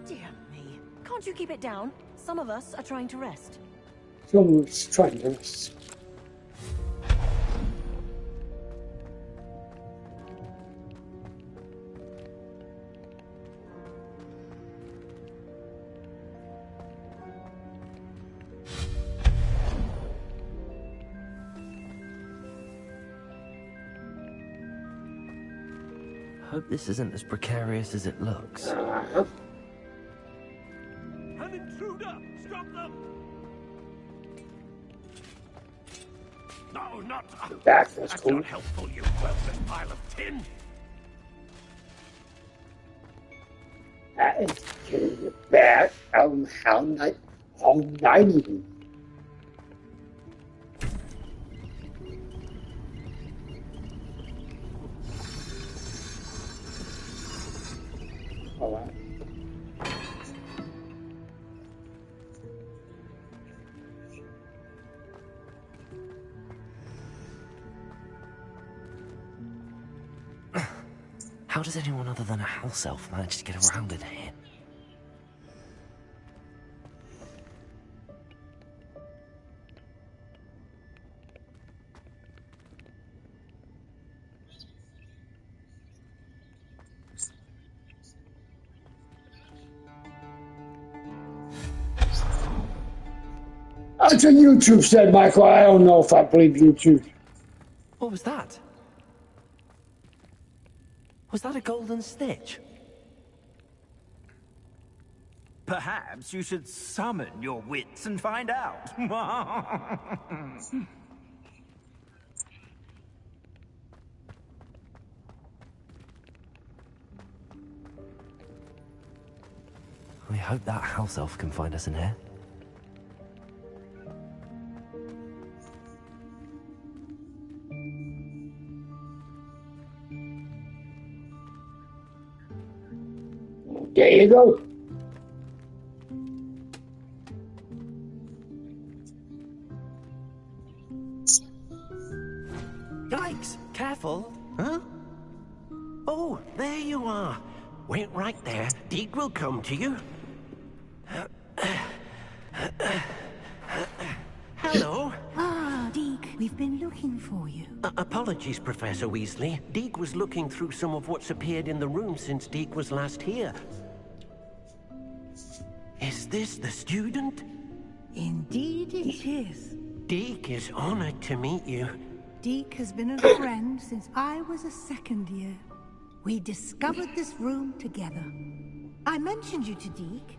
Dear me. Can't you keep it down? Some of us are trying to rest. Someone's trying to rest. Hope this isn't as precarious as it looks. An intruder! Stop them! No, not... That's cool. Not helpful, you worthless pile of tin! That is pretty bad. How ninety. All right. How does anyone other than a house elf manage to get around in here? That's what YouTube said, Michael. I don't know if I believe YouTube. What was that? Was that a golden snitch? Perhaps you should summon your wits and find out. I hope that house elf can find us in here. There you go. Yikes! Careful! Huh? Oh, there you are. Wait right there. Deke will come to you. Hello. Ah, Deke, we've been looking for you. Apologies, Professor Weasley. Deke was looking through some of what's appeared in the room since Deke was last here. Is this the student? Indeed it is. Deke is honored to meet you. Deke has been a friend since I was a second year. We discovered this room together. I mentioned you to Deke.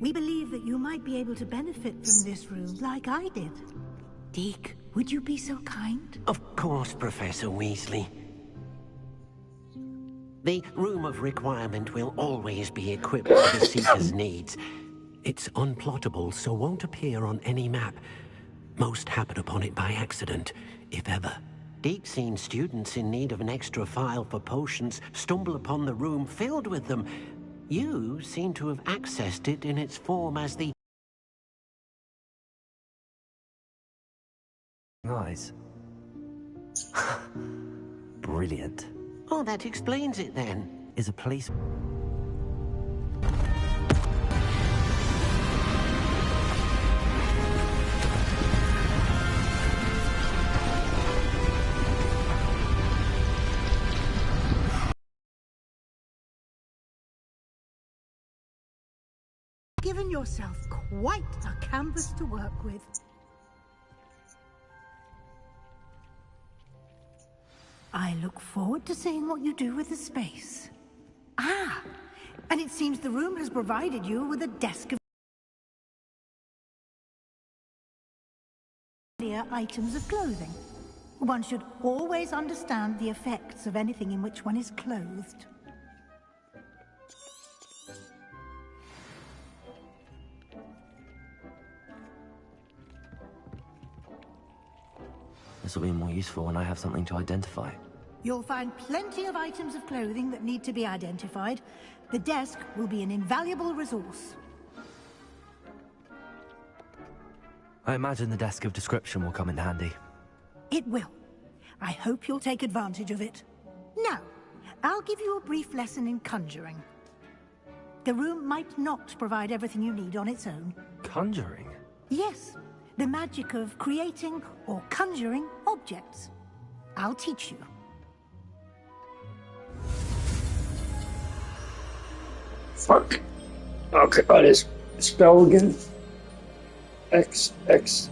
We believe that you might be able to benefit from this room like I did. Deke, would you be so kind? Of course, Professor Weasley. The Room of Requirement will always be equipped to the Seeker's needs. It's unplottable, so won't appear on any map. Most happen upon it by accident, if ever. Deke's seen students in need of an extra file for potions stumble upon the room filled with them. You seem to have accessed it in its form as the... Nice. Brilliant. Oh, that explains it then. Is a police... Given yourself quite a canvas to work with. I look forward to seeing what you do with the space. Ah, and it seems the room has provided you with a desk of items of clothing. One should always understand the effects of anything in which one is clothed. This will be more useful when I have something to identify. You'll find plenty of items of clothing that need to be identified. The desk will be an invaluable resource. I imagine the desk of description will come in handy. It will. I hope you'll take advantage of it. Now, I'll give you a brief lesson in conjuring. The room might not provide everything you need on its own. Conjuring? Yes, the magic of creating or conjuring objects. I'll teach you. Fuck. Okay, what is spell again? X, X,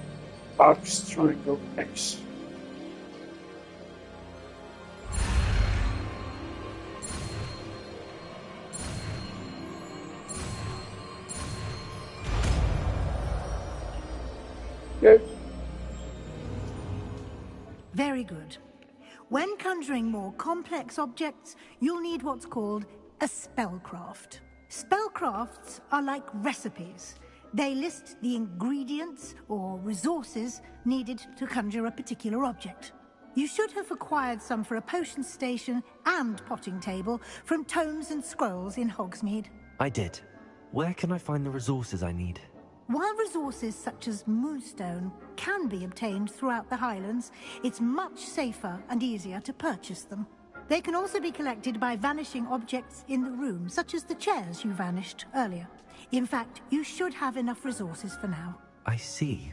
box, triangle, X. Good. Very good. When conjuring more complex objects, you'll need what's called a spellcraft. Spellcrafts are like recipes. They list the ingredients or resources needed to conjure a particular object. You should have acquired some for a potion station and potting table from tomes and scrolls in Hogsmeade. I did. Where can I find the resources I need? While resources such as moonstone can be obtained throughout the Highlands, it's much safer and easier to purchase them. They can also be collected by vanishing objects in the room, such as the chairs you vanished earlier. In fact, you should have enough resources for now. I see.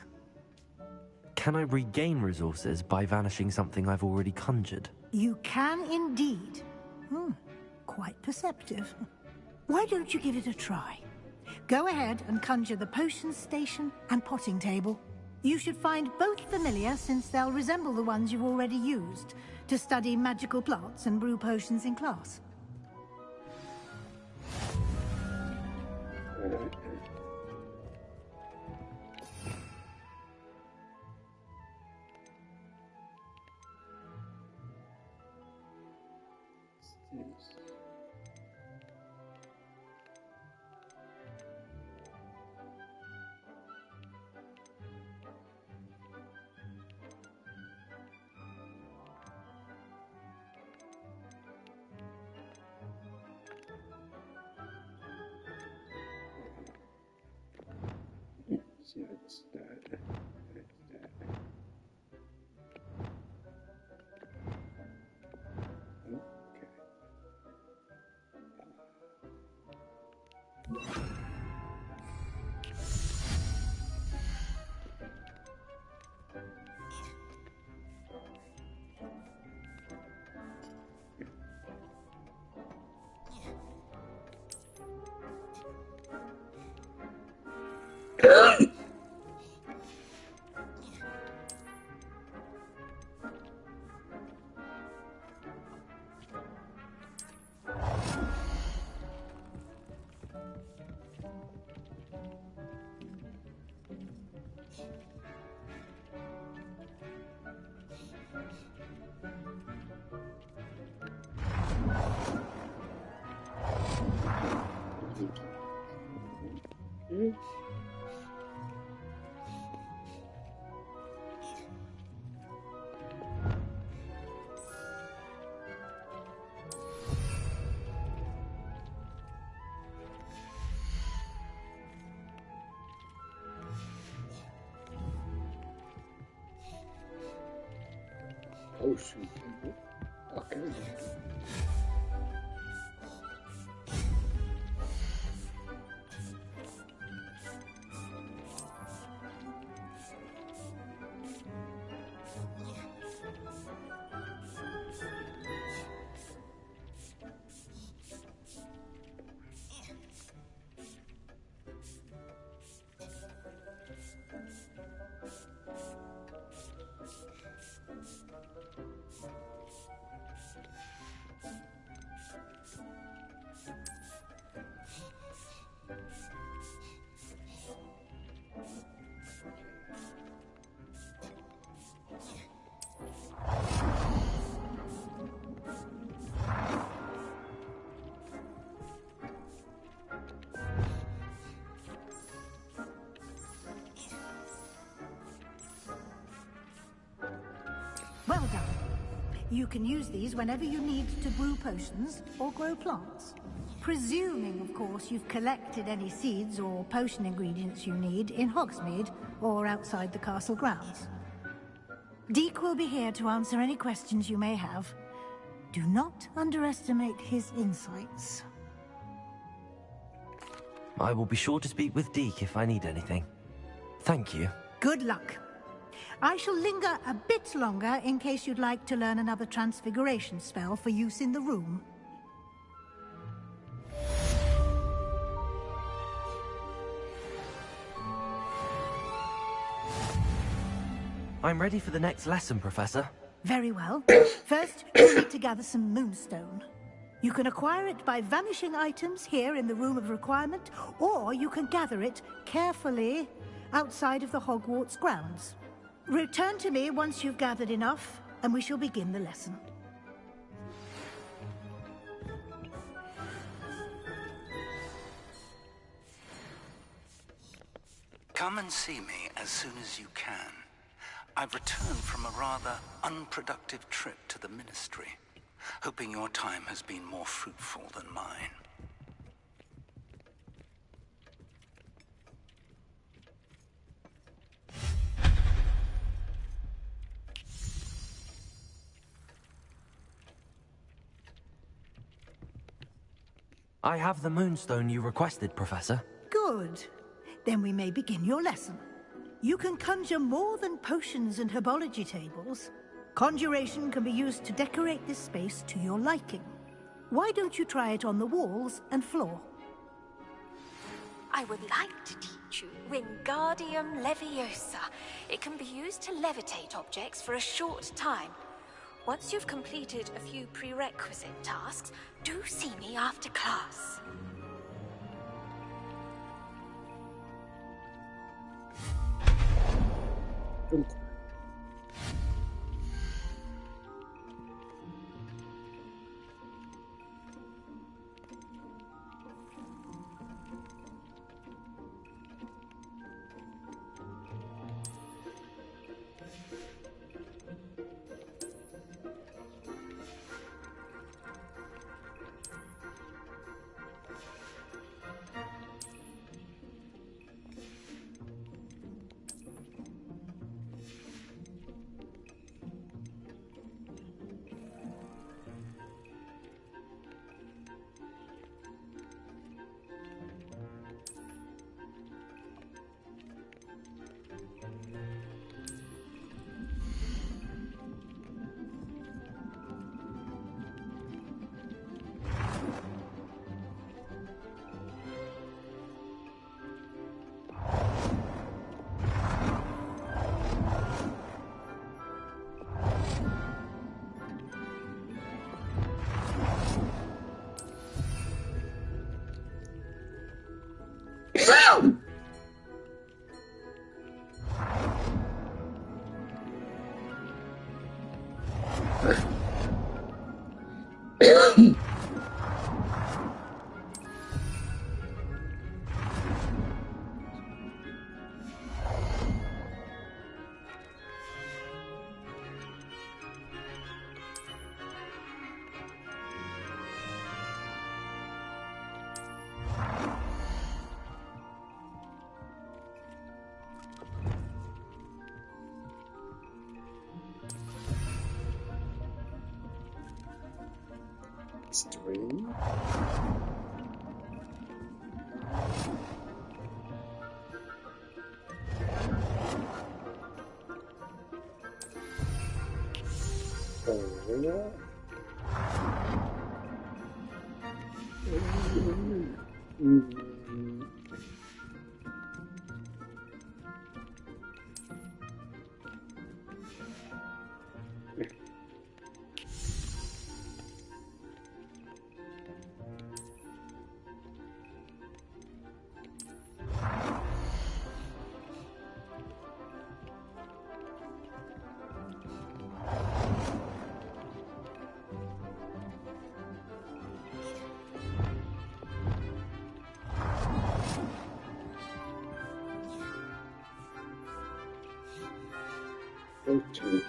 Can I regain resources by vanishing something I've already conjured? You can indeed. Quite perceptive. Why don't you give it a try? Go ahead and conjure the potion station and potting table. You should find both familiar, since they'll resemble the ones you've already used to study magical plants and brew potions in class. It's that. Okay. Potion. Okay. Well done. You can use these whenever you need to brew potions or grow plants. Presuming, of course, you've collected any seeds or potion ingredients you need in Hogsmeade or outside the castle grounds. Deek will be here to answer any questions you may have. Do not underestimate his insights. I will be sure to speak with Deke if I need anything. Thank you. Good luck. I shall linger a bit longer in case you'd like to learn another transfiguration spell for use in the room. I'm ready for the next lesson, Professor. Very well. First, you'll need to gather some moonstone. You can acquire it by vanishing items here in the Room of Requirement, or you can gather it carefully outside of the Hogwarts grounds. Return to me once you've gathered enough, and we shall begin the lesson. Come and see me as soon as you can. I've returned from a rather unproductive trip to the Ministry, hoping your time has been more fruitful than mine. I have the moonstone you requested, Professor. Good. Then we may begin your lesson. You can conjure more than potions and herbology tables. Conjuration can be used to decorate this space to your liking. Why don't you try it on the walls and floor? I would like to teach you Wingardium Leviosa. It can be used to levitate objects for a short time. Once you've completed a few prerequisite tasks, do see me after class. Three. Four. Two.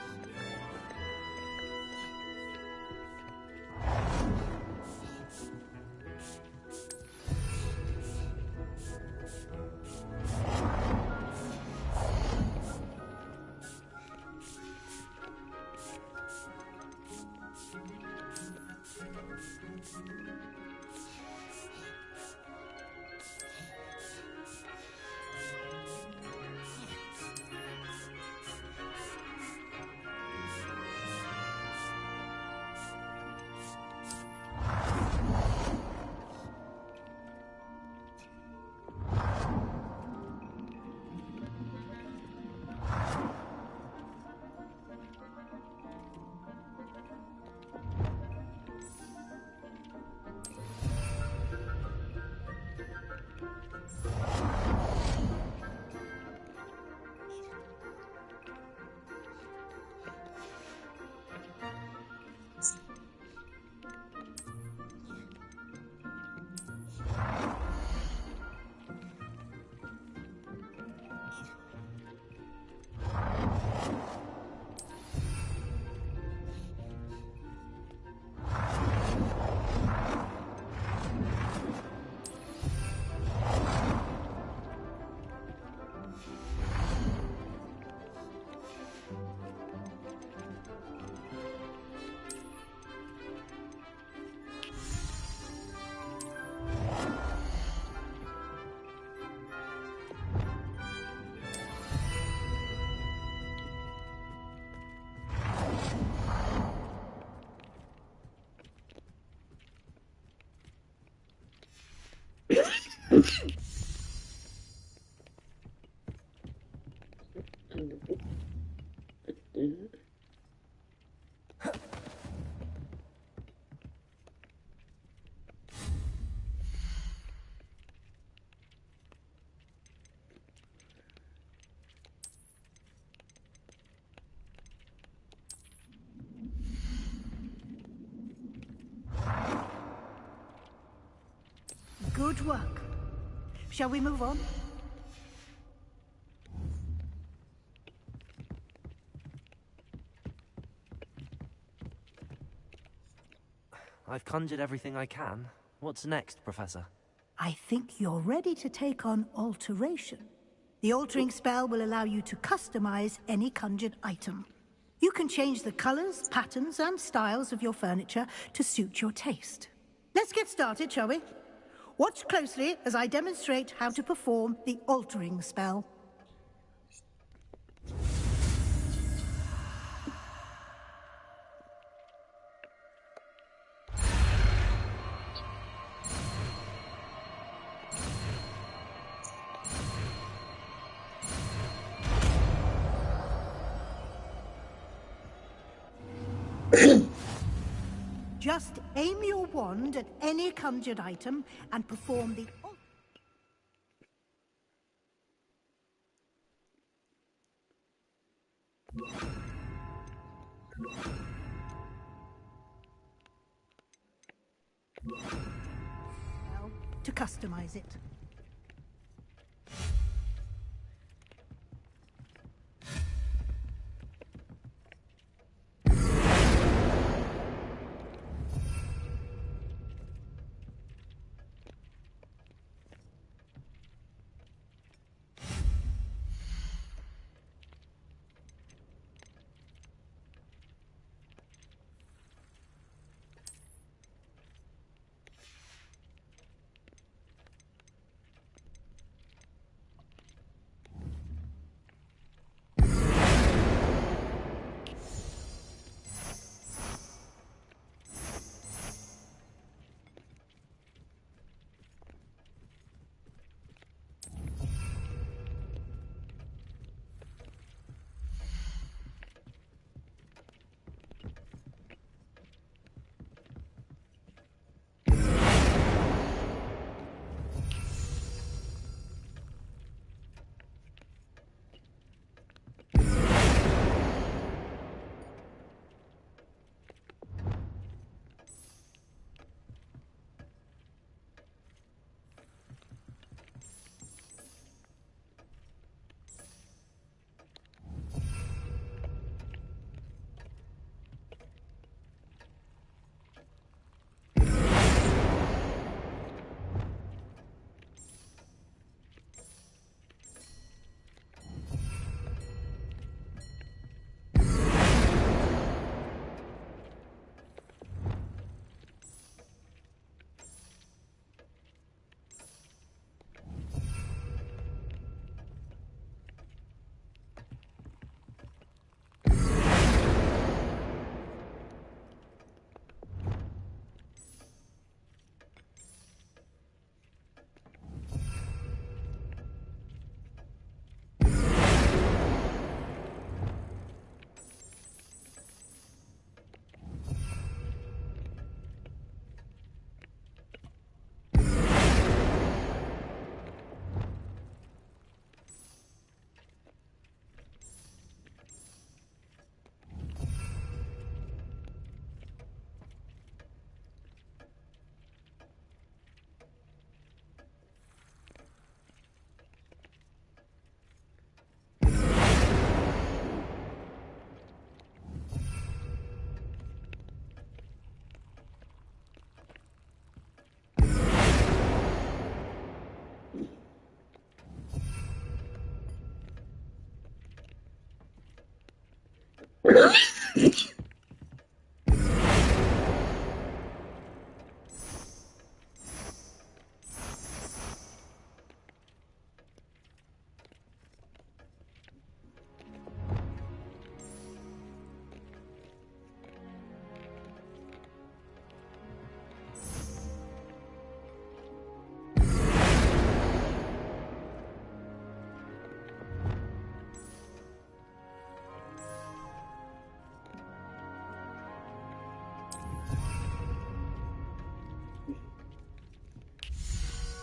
Good work. Shall we move on? I've conjured everything I can. What's next, Professor? I think you're ready to take on alteration. The altering spell will allow you to customize any conjured item. You can change the colors, patterns, and styles of your furniture to suit your taste. Let's get started, shall we? Watch closely as I demonstrate how to perform the altering spell. Just aim your wand at any conjured item and perform the... to customize it.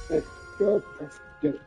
You're perfect.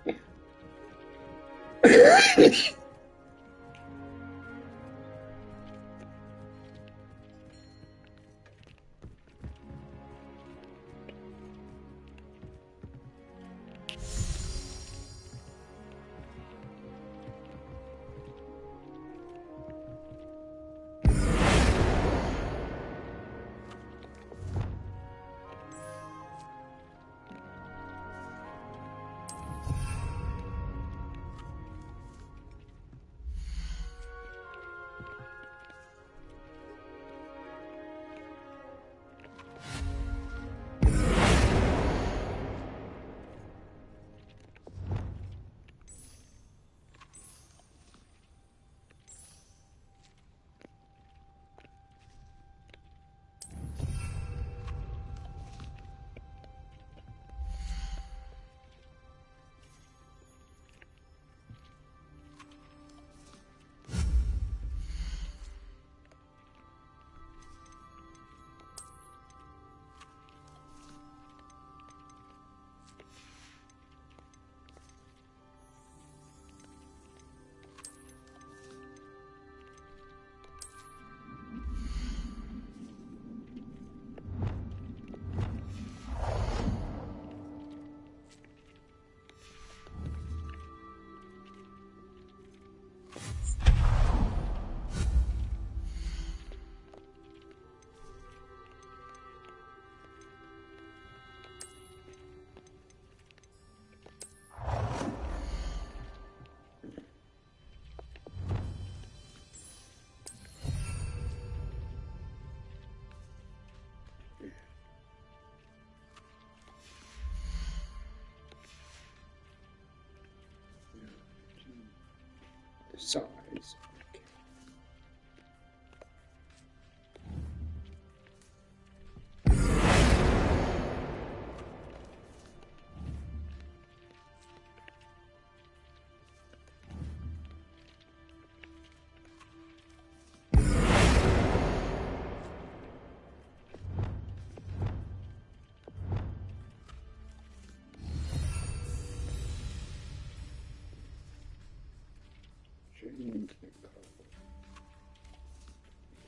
Size.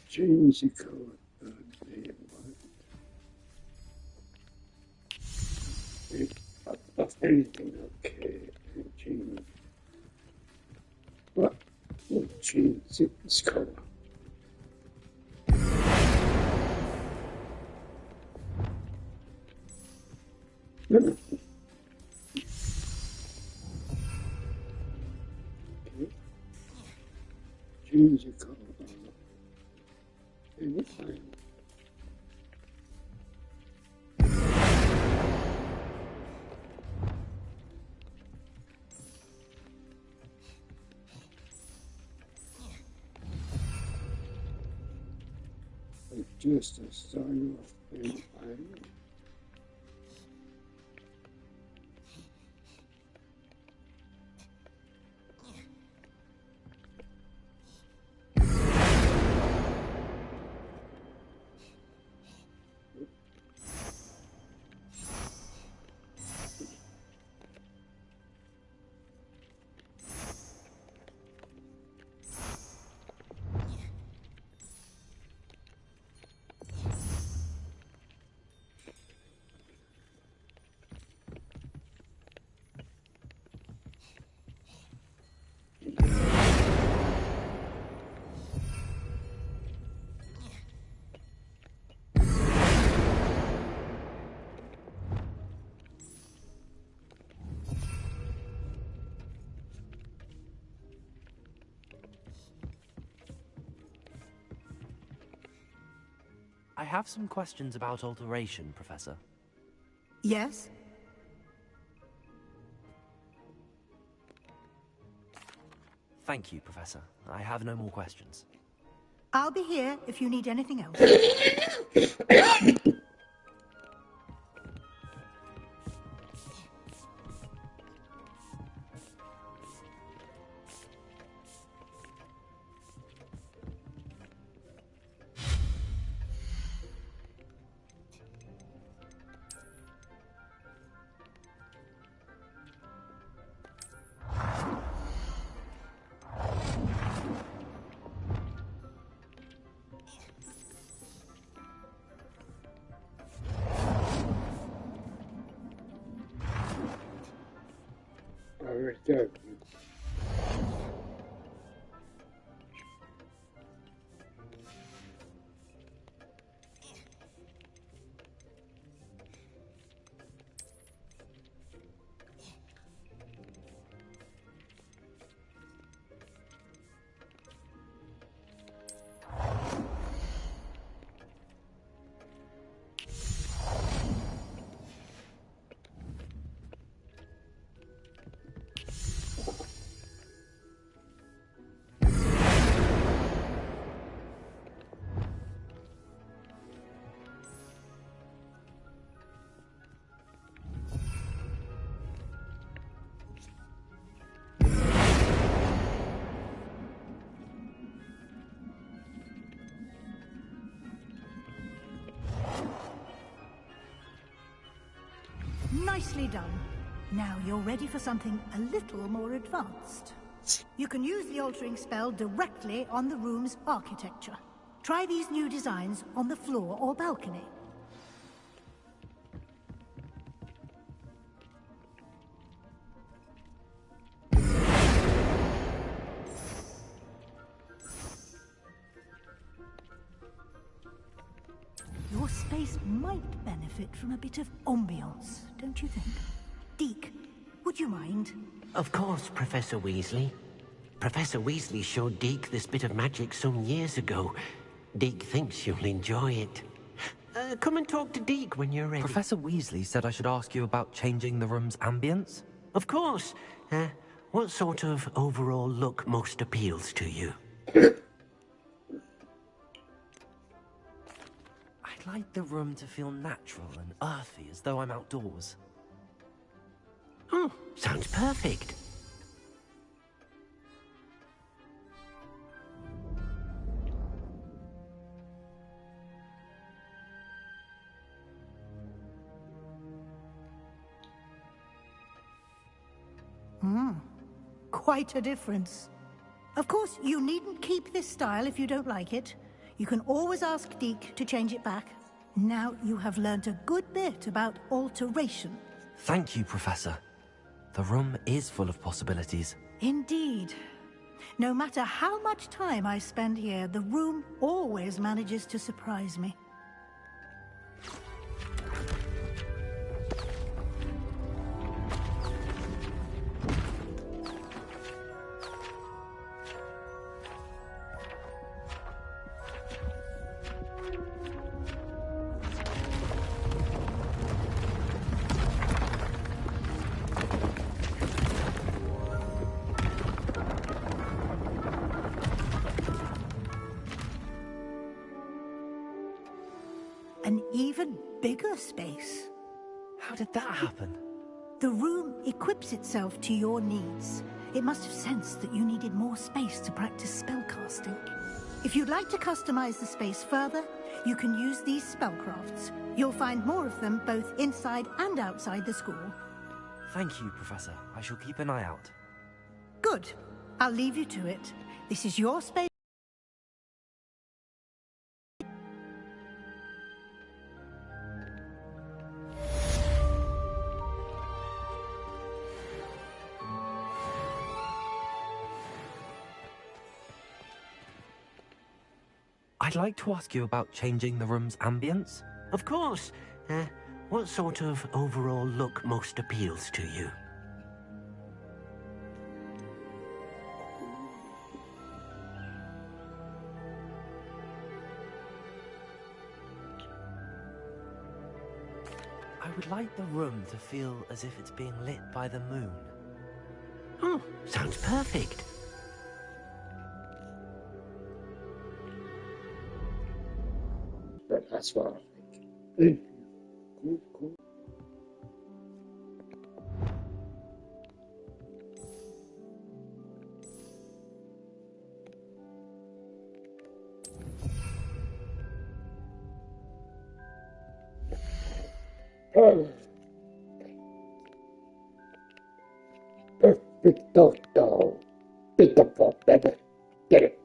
Change the code. Of anything, okay. Change. What? We'll change this color. Okay. Change the color. Anytime. Just a sign of anytime. I have some questions about alteration, Professor. Yes? Thank you, Professor. I have no more questions. I'll be here if you need anything else. already did. Nicely done. Now you're ready for something a little more advanced. You can use the altering spell directly on the room's architecture. Try these new designs on the floor or balcony. Your space might benefit from a bit of ambiance, don't you think? Deke, would you mind? Of course, Professor Weasley. Professor Weasley showed Deke this bit of magic some years ago. Deke thinks you'll enjoy it. Come and talk to Deke when you're ready. Professor Weasley said I should ask you about changing the room's ambience? Of course. What sort of overall look most appeals to you? I'd like the room to feel natural and earthy, as though I'm outdoors. Oh, sounds perfect. Quite a difference. Of course, you needn't keep this style if you don't like it. You can always ask Deke to change it back. Now you have learnt a good bit about alteration. Thank you, Professor. The room is full of possibilities. Indeed. No matter how much time I spend here, the room always manages to surprise me. An even bigger space. How did that happen? The room equips itself to your needs. It must have sensed that you needed more space to practice spellcasting. If you'd like to customize the space further, you can use these spellcrafts. You'll find more of them both inside and outside the school. Thank you, Professor. I shall keep an eye out. Good. I'll leave you to it. This is your space. I'd like to ask you about changing the room's ambience. Of course. What sort of overall look most appeals to you? I would like the room to feel as if it's being lit by the moon. Oh, sounds perfect. That's what I think. Cool. Perfecto. Beautiful, baby. Get it.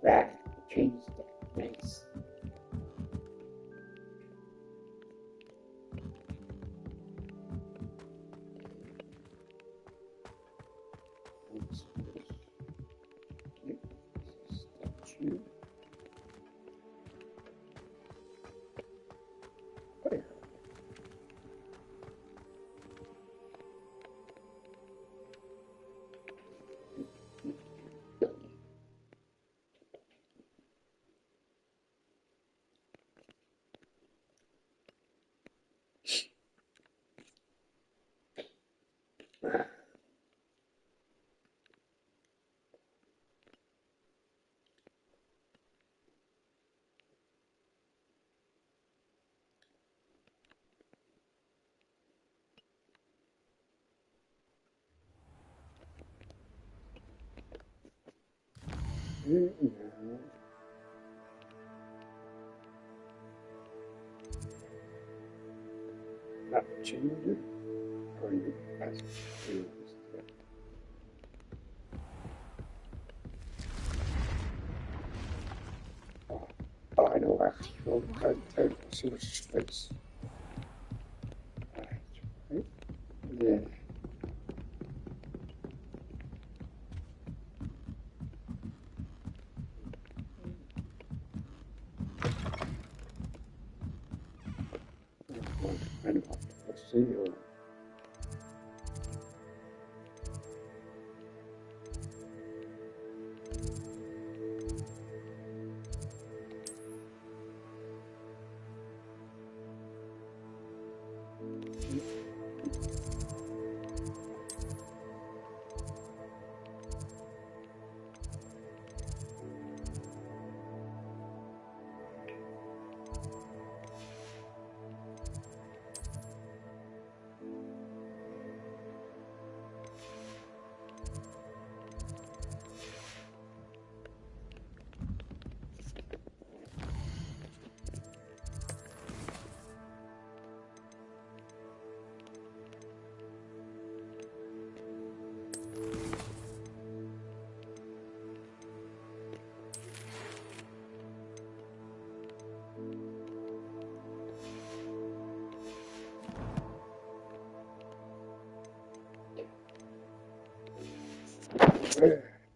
Right. Change that. Nice. Statue. Where? Not changing. Or you pass through this thread. Oh, I know I have to go. I see what's his face. Right. Then. I know. Let's see you.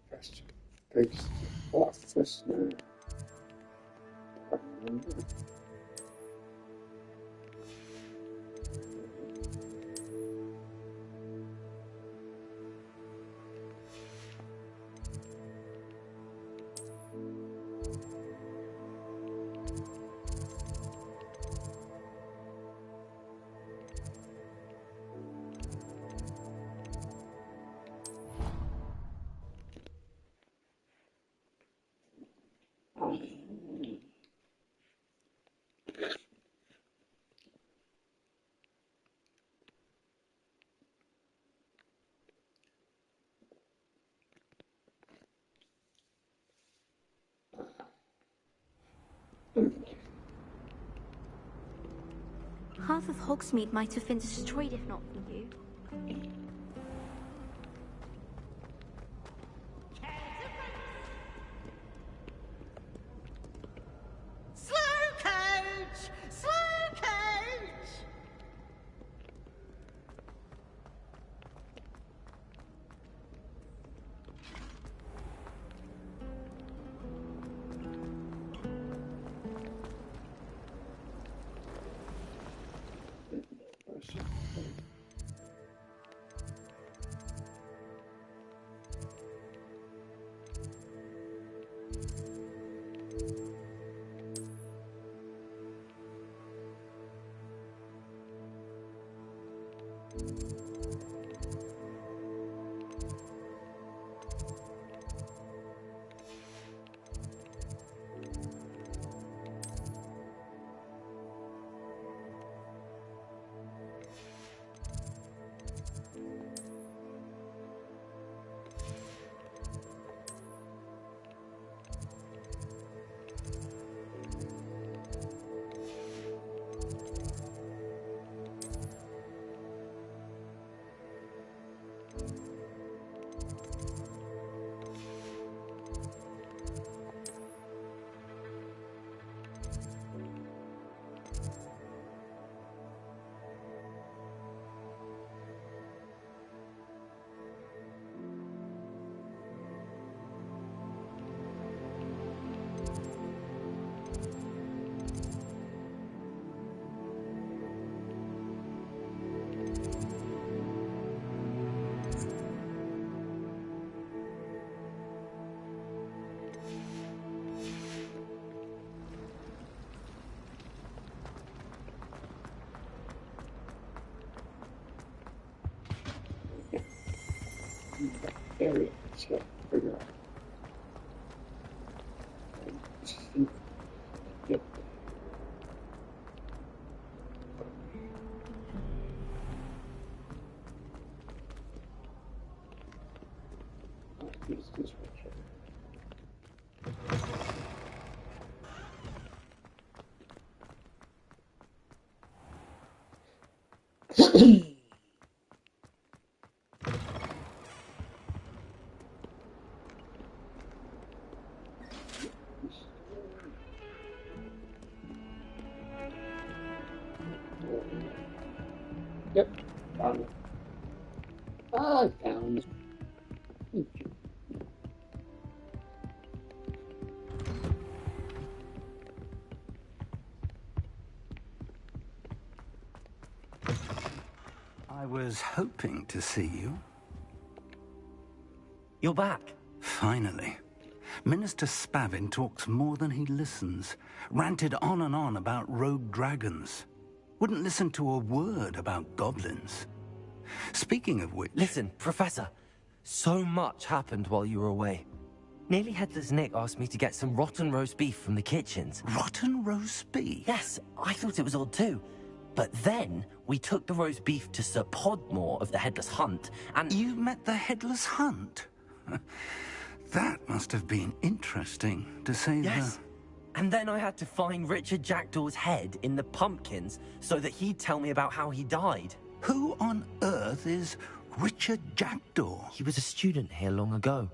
That's fix the office now. I remember. Half of Hogsmeade might have been destroyed if not for you. Slow coach! Slow coach! area. Let's go figure out. Yep. Use this one. Yep, found it. I found it. I was hoping to see you. You're back. Finally. Minister Spavin talks more than he listens. Ranted on and on about rogue dragons. Wouldn't listen to a word about goblins. Speaking of which... Listen, Professor. So much happened while you were away. Nearly Headless Nick asked me to get some rotten roast beef from the kitchens. Rotten roast beef? Yes, I thought it was odd too. But then, we took the roast beef to Sir Podmore of the Headless Hunt, and... You met the Headless Hunt? That must have been interesting, to say Yes. And then I had to find Richard Jackdaw's head in the pumpkins so that he'd tell me about how he died. Who on earth is Richard Jackdaw? He was a student here long ago.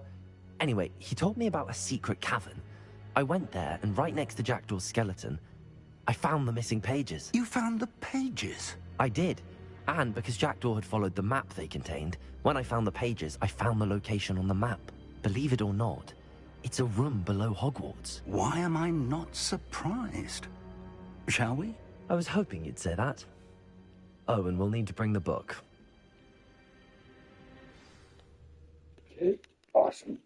Anyway, he told me about a secret cavern. I went there, and right next to Jackdaw's skeleton, I found the missing pages. You found the pages? I did. And because Jackdaw had followed the map they contained, when I found the pages, I found the location on the map. Believe it or not, it's a room below Hogwarts. Why am I not surprised? Shall we? I was hoping you'd say that. Oh, and we'll need to bring the book. Okay, awesome.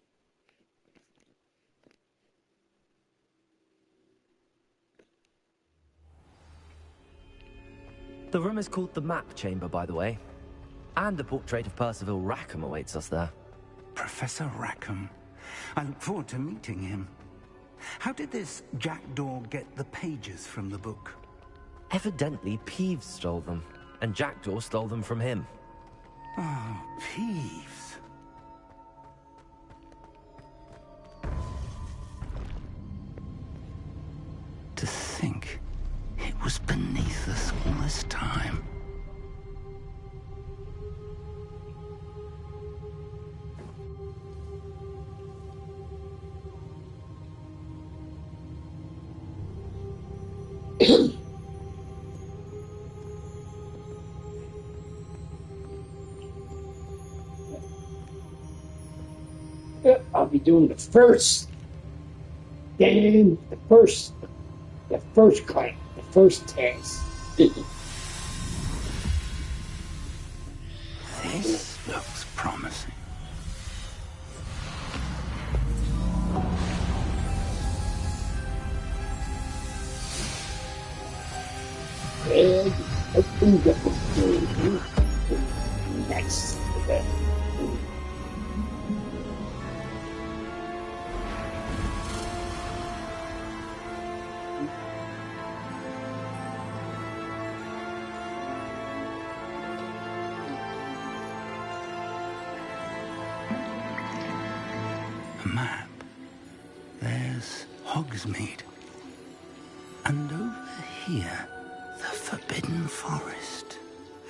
The room is called the Map Chamber, by the way. And a portrait of Percival Rackham awaits us there. Professor Rackham. I look forward to meeting him. How did this Jackdaw get the pages from the book? Evidently, Peeves stole them, and Jackdaw stole them from him. Oh, Peeves. To think it was beneath us all this time. I'll be doing the first game, the first claim, the first test. This looks promising. And open the next. A map. There's Hogsmeade. And over here, the Forbidden Forest.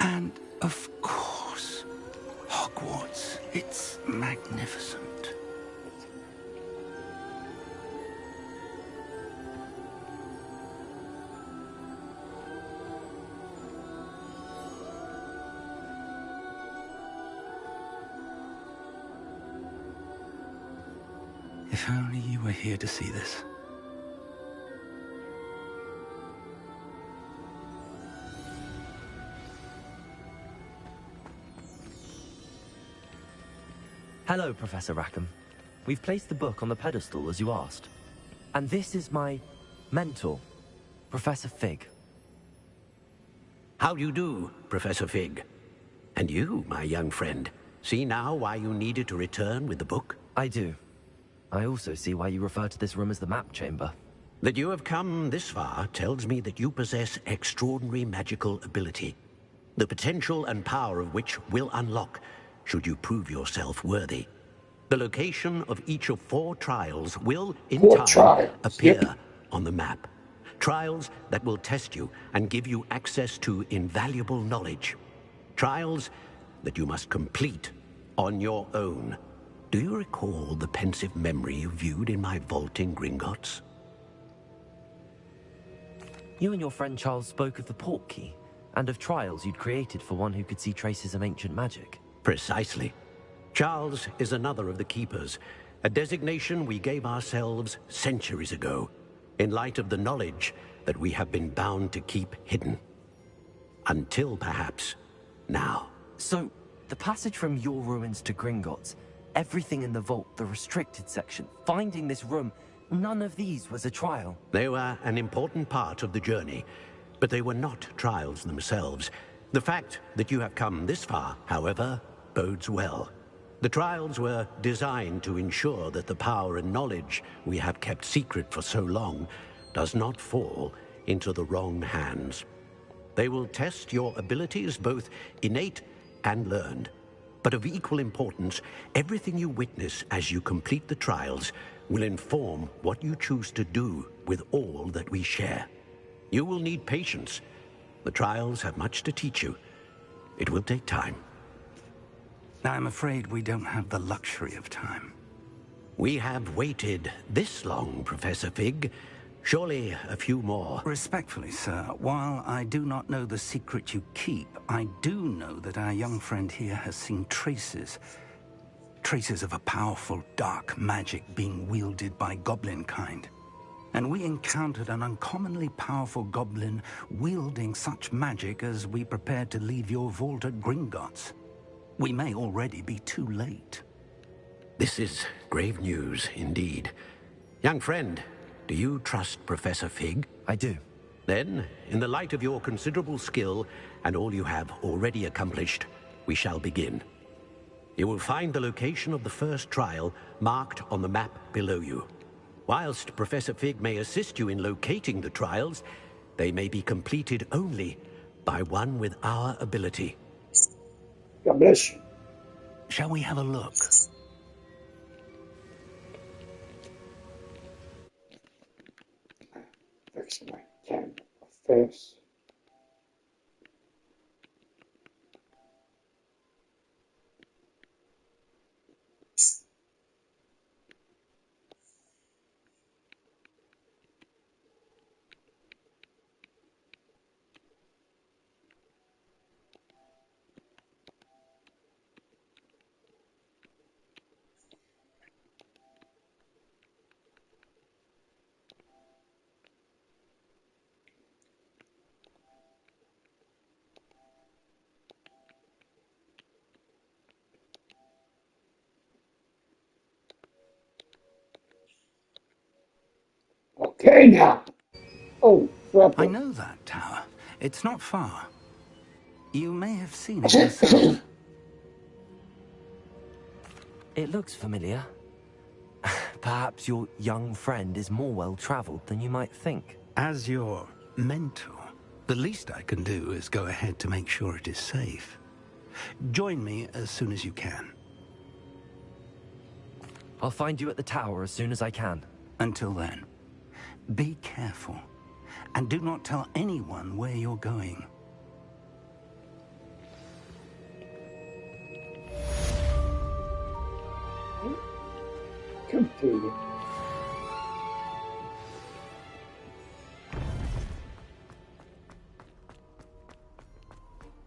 And, of course, Hogwarts. It's magnificent. If only you were here to see this. Hello, Professor Rackham. We've placed the book on the pedestal, as you asked. And this is my mentor, Professor Fig. How do you do, Professor Fig? And you, my young friend. See now why you needed to return with the book? I do. I also see why you refer to this room as the map chamber. That you have come this far tells me that you possess extraordinary magical ability, the potential and power of which will unlock should you prove yourself worthy. The location of each of 4 trials will, in time, appear on the map. Trials that will test you and give you access to invaluable knowledge. Trials that you must complete on your own. Do you recall the pensive memory you viewed in my vault in Gringotts? You and your friend Charles spoke of the port key, and of trials you'd created for one who could see traces of ancient magic. Precisely. Charles is another of the Keepers, a designation we gave ourselves centuries ago, in light of the knowledge that we have been bound to keep hidden. Until, perhaps, now. So, the passage from your ruins to Gringotts, everything in the vault, the restricted section, finding this room, none of these was a trial. They were an important part of the journey, but they were not trials themselves. The fact that you have come this far, however, bodes well. The trials were designed to ensure that the power and knowledge we have kept secret for so long does not fall into the wrong hands. They will test your abilities, both innate and learned. But of equal importance, everything you witness as you complete the trials will inform what you choose to do with all that we share. You will need patience. The trials have much to teach you. It will take time. I'm afraid we don't have the luxury of time. We have waited this long, Professor Fig. Surely a few more. Respectfully, sir, while I do not know the secret you keep, I do know that our young friend here has seen traces of a powerful dark magic being wielded by goblin kind. And we encountered an uncommonly powerful goblin wielding such magic as we prepared to leave your vault at Gringotts. We may already be too late. This is grave news, indeed. Young friend, do you trust Professor Fig? I do. Then, in the light of your considerable skill and all you have already accomplished, we shall begin. You will find the location of the first trial marked on the map below you. Whilst Professor Fig may assist you in locating the trials, they may be completed only by one with our ability. God bless you. Shall we have a look? Fix my camera face. Okay, now. Oh, I know that tower. It's not far. You may have seen it yourself. It looks familiar. Perhaps your young friend is more well-traveled than you might think. As your mentor, the least I can do is go ahead to make sure it is safe. Join me as soon as you can. I'll find you at the tower as soon as I can. Until then, be careful, and do not tell anyone where you're going. Completed.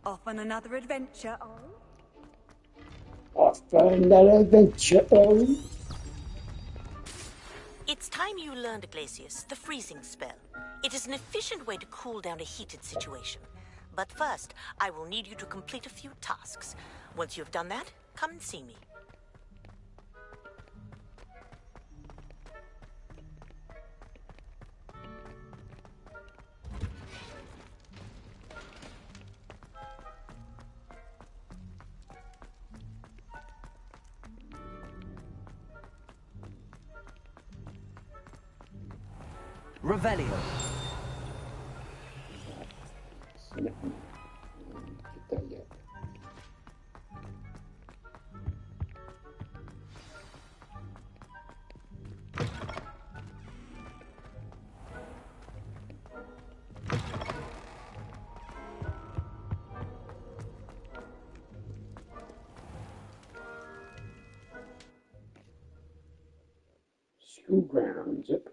Off on another adventure, oh? Off on another adventure, oh? It's time you learned, Glacius, the freezing spell. It is an efficient way to cool down a heated situation. But first, I will need you to complete a few tasks. Once you've done that, come and see me. Revelio. School grounds, yep.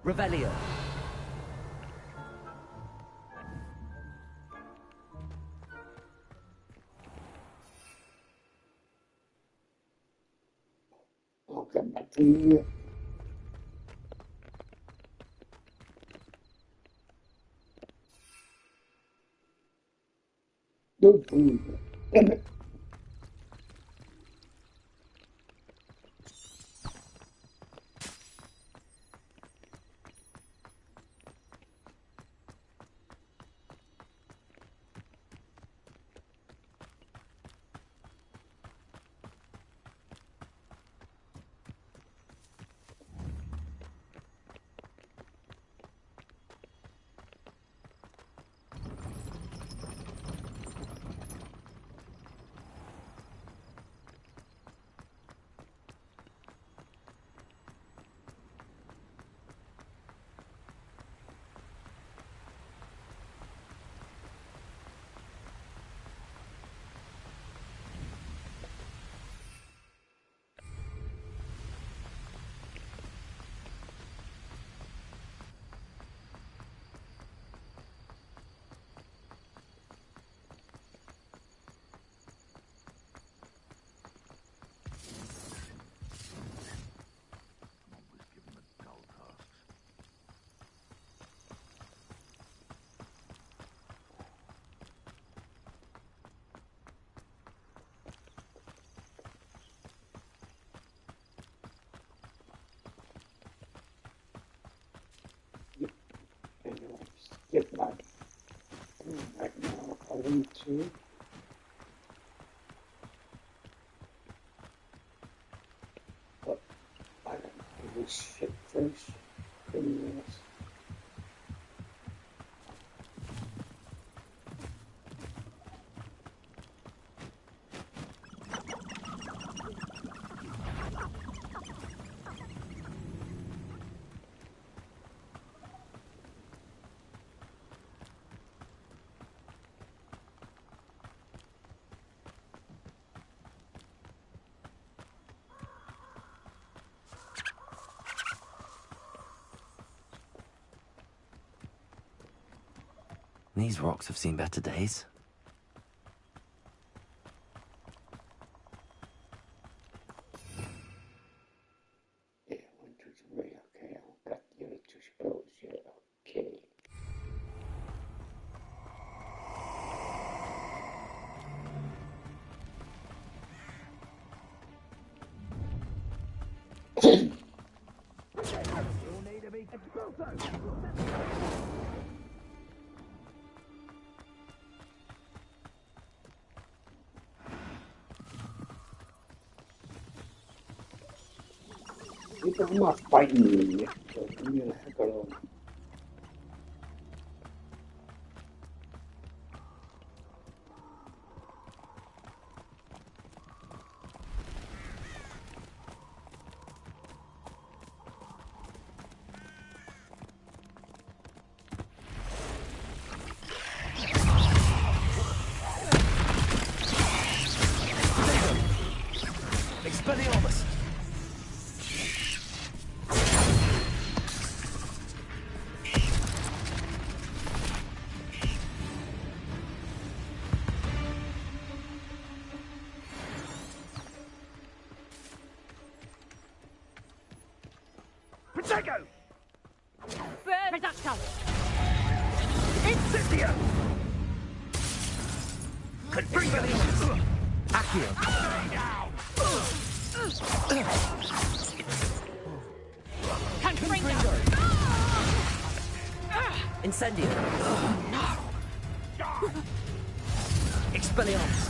Revelio. I'll come back to you. No food. Damn it. Get back. Right now, I want to. But I don't do this shit first. Criminals. These rocks have seen better days. Yeah, 1, 2, 3. Okay, I've got the other 2 spells here. Okay. I'm not fighting you yet, so I'm gonna heck alone. Expelliarmus. Protego! Reducto! Incendio! Expelliarmus. Accio. Confringo. Incendio. Expelliarmus.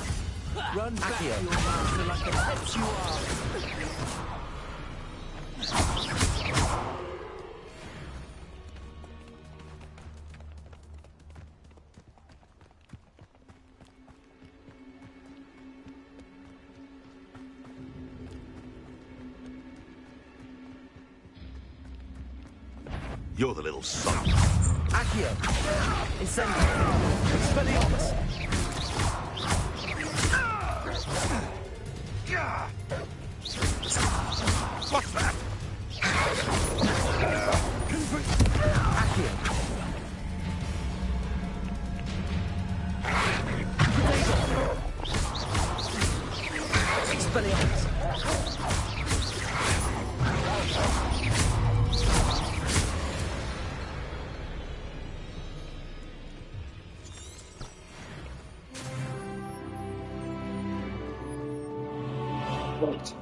Run back Accio. to your master like the pets you are. You're the little son. Accio. Incendio. Expelliarmus. What's that? Accio. Expelliarmus. Right.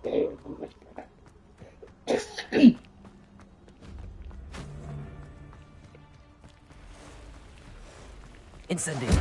There, much better. Incendio.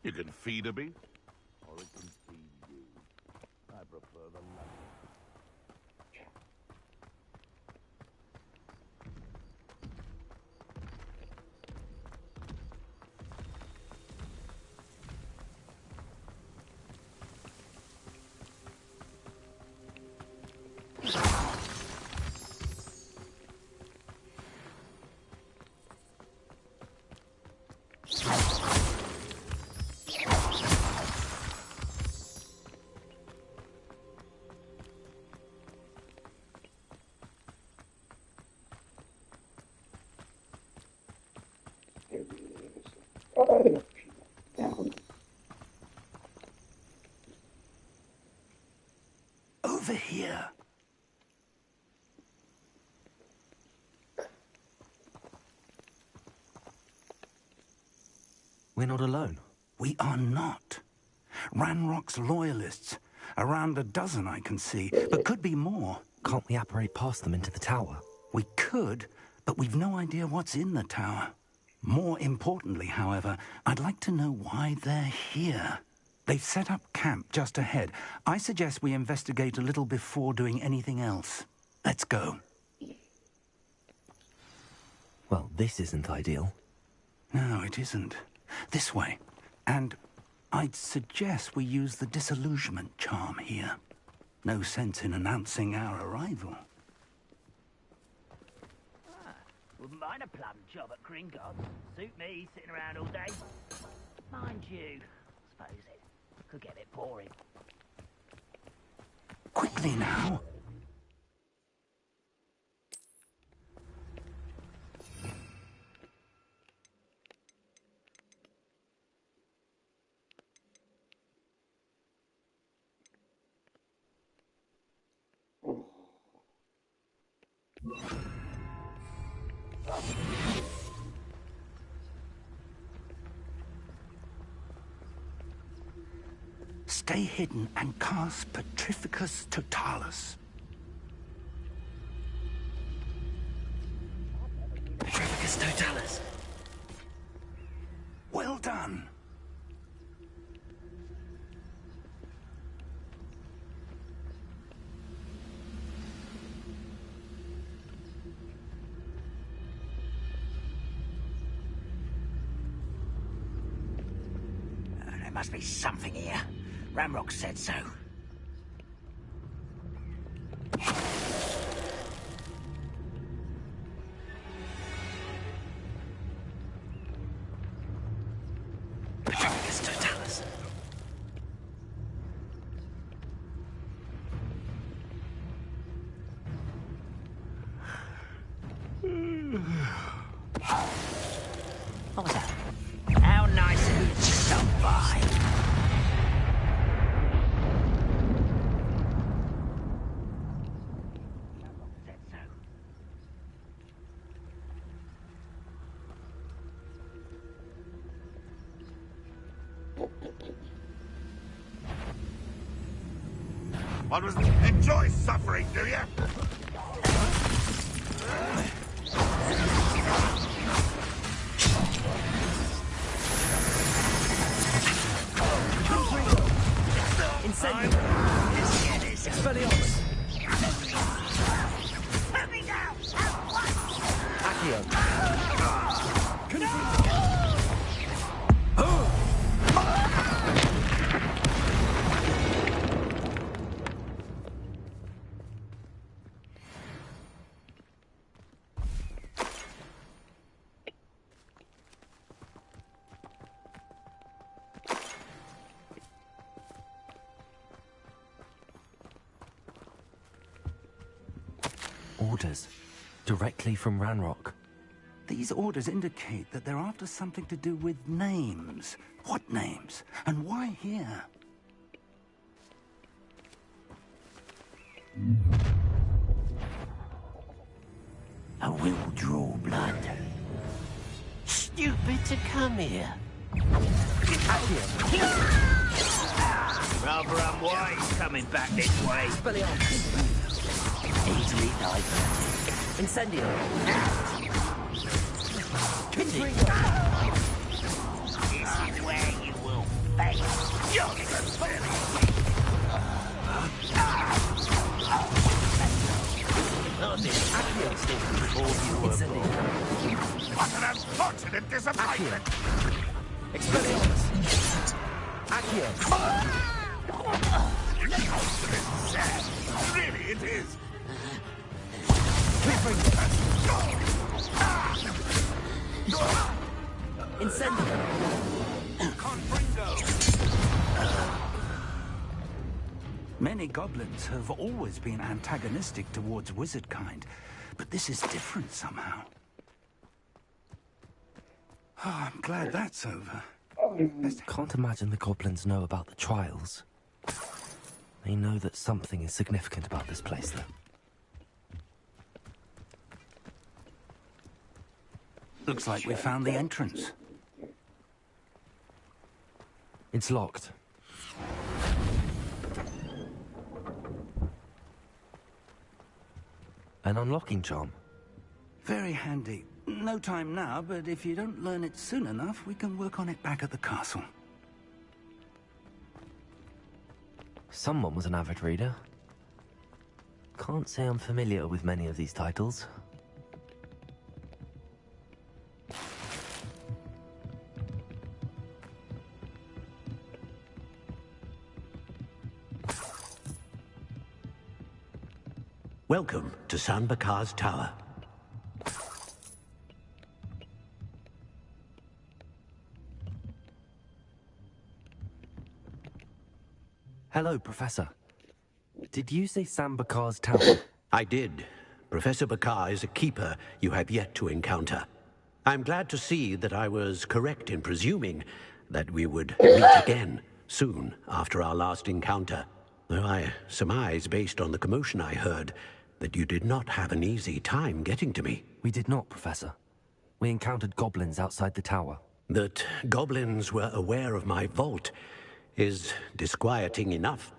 You can feed a bee. Or it can feed you. I prefer the latter. Over here. We're not alone. We are not. Ranrock's loyalists. Around a dozen I can see, but could be more. Can't we apparate past them into the tower? We could, but we've no idea what's in the tower. More importantly, however, I'd like to know why they're here. They've set up camp just ahead. I suggest we investigate a little before doing anything else. Let's go. Well, this isn't ideal. No, it isn't. This way. And I'd suggest we use the disillusionment charm here. No sense in announcing our arrival. Wouldn't mind a plum job at Gringotts. Suit me, sitting around all day. Mind you, I suppose it could get a bit boring. Quickly now. Stay hidden and cast Petrificus Totalis. Petrificus Totalis. Well done. There must be something here. Ramrock said so. Petrificus Totalis. What was that? How nice of you to stop by. Said so. What was that? Enjoy suffering, do you? Incendio. Expelliarmus. Let me down! Accio. Orders. Directly from Ranrock. These orders indicate that they're after something to do with names. What names? And why here? I will draw blood. Stupid to come here. Rather unwise coming back this way. Easily diverted. Incendio. This is where you will face your What an unfortunate disappointment! Expelliarmus. Accio. Really, it is. Incendio. Many goblins have always been antagonistic towards wizard kind, but this is different somehow. Oh, I'm glad that's over. Can't imagine the goblins know about the trials. They know that something is significant about this place, though. Looks like we found the entrance. It's locked. An unlocking charm. Very handy. No time now, but if you don't learn it soon enough, we can work on it back at the castle. Someone was an avid reader. Can't say I'm familiar with many of these titles. Welcome to San Bakar's Tower. Hello, Professor. Did you say San Bakar's Tower? I did. Professor Bakar is a keeper you have yet to encounter. I'm glad to see that I was correct in presuming that we would meet again soon after our last encounter. Though I surmise, based on the commotion I heard, that you did not have an easy time getting to me. We did not, Professor. We encountered goblins outside the tower. That goblins were aware of my vault is disquieting enough.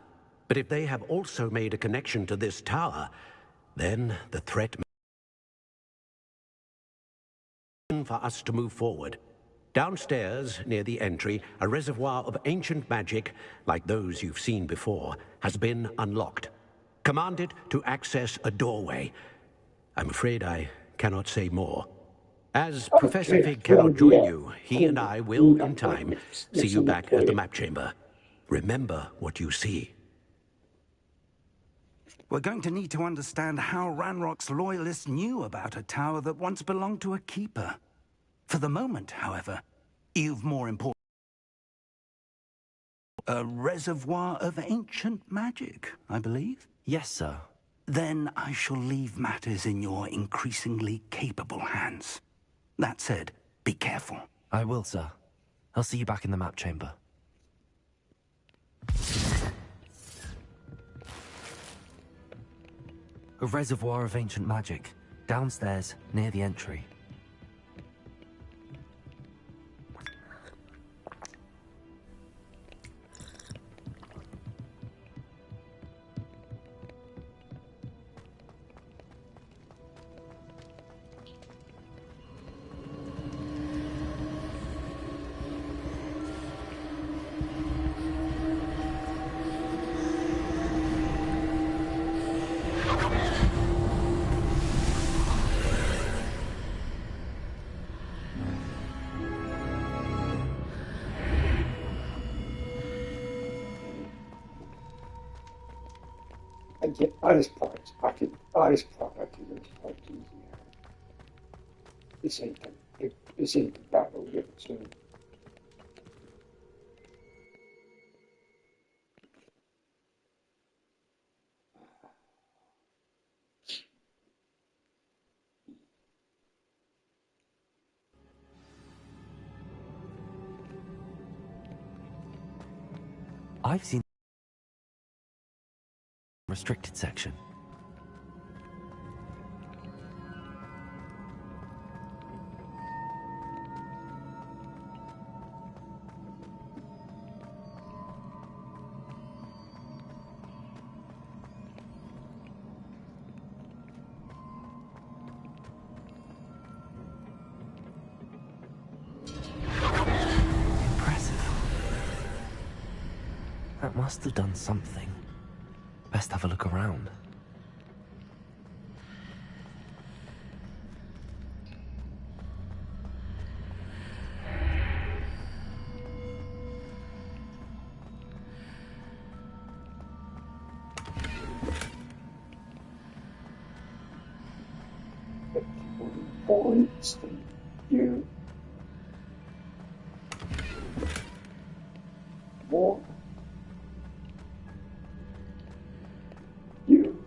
But if they have also made a connection to this tower, then the threat for us to move forward. Downstairs, near the entry, a reservoir of ancient magic, like those you've seen before, has been unlocked. Commanded to access a doorway. I'm afraid I cannot say more. As Professor Fig cannot join you, he and I will, in time, see you back at the map chamber. Remember what you see. We're going to need to understand how Ranrock's loyalists knew about a tower that once belonged to a keeper. For the moment, however, you've more important... a reservoir of ancient magic, I believe? Yes, sir. Then I shall leave matters in your increasingly capable hands. That said, be careful. I will, sir. I'll see you back in the map chamber. A reservoir of ancient magic, downstairs, near the entry. And yet, I just probably do this part easier. This ain't the battle yet, so. I've seen restricted section. Impressive. That must have done something. Best have a look around. Points you more you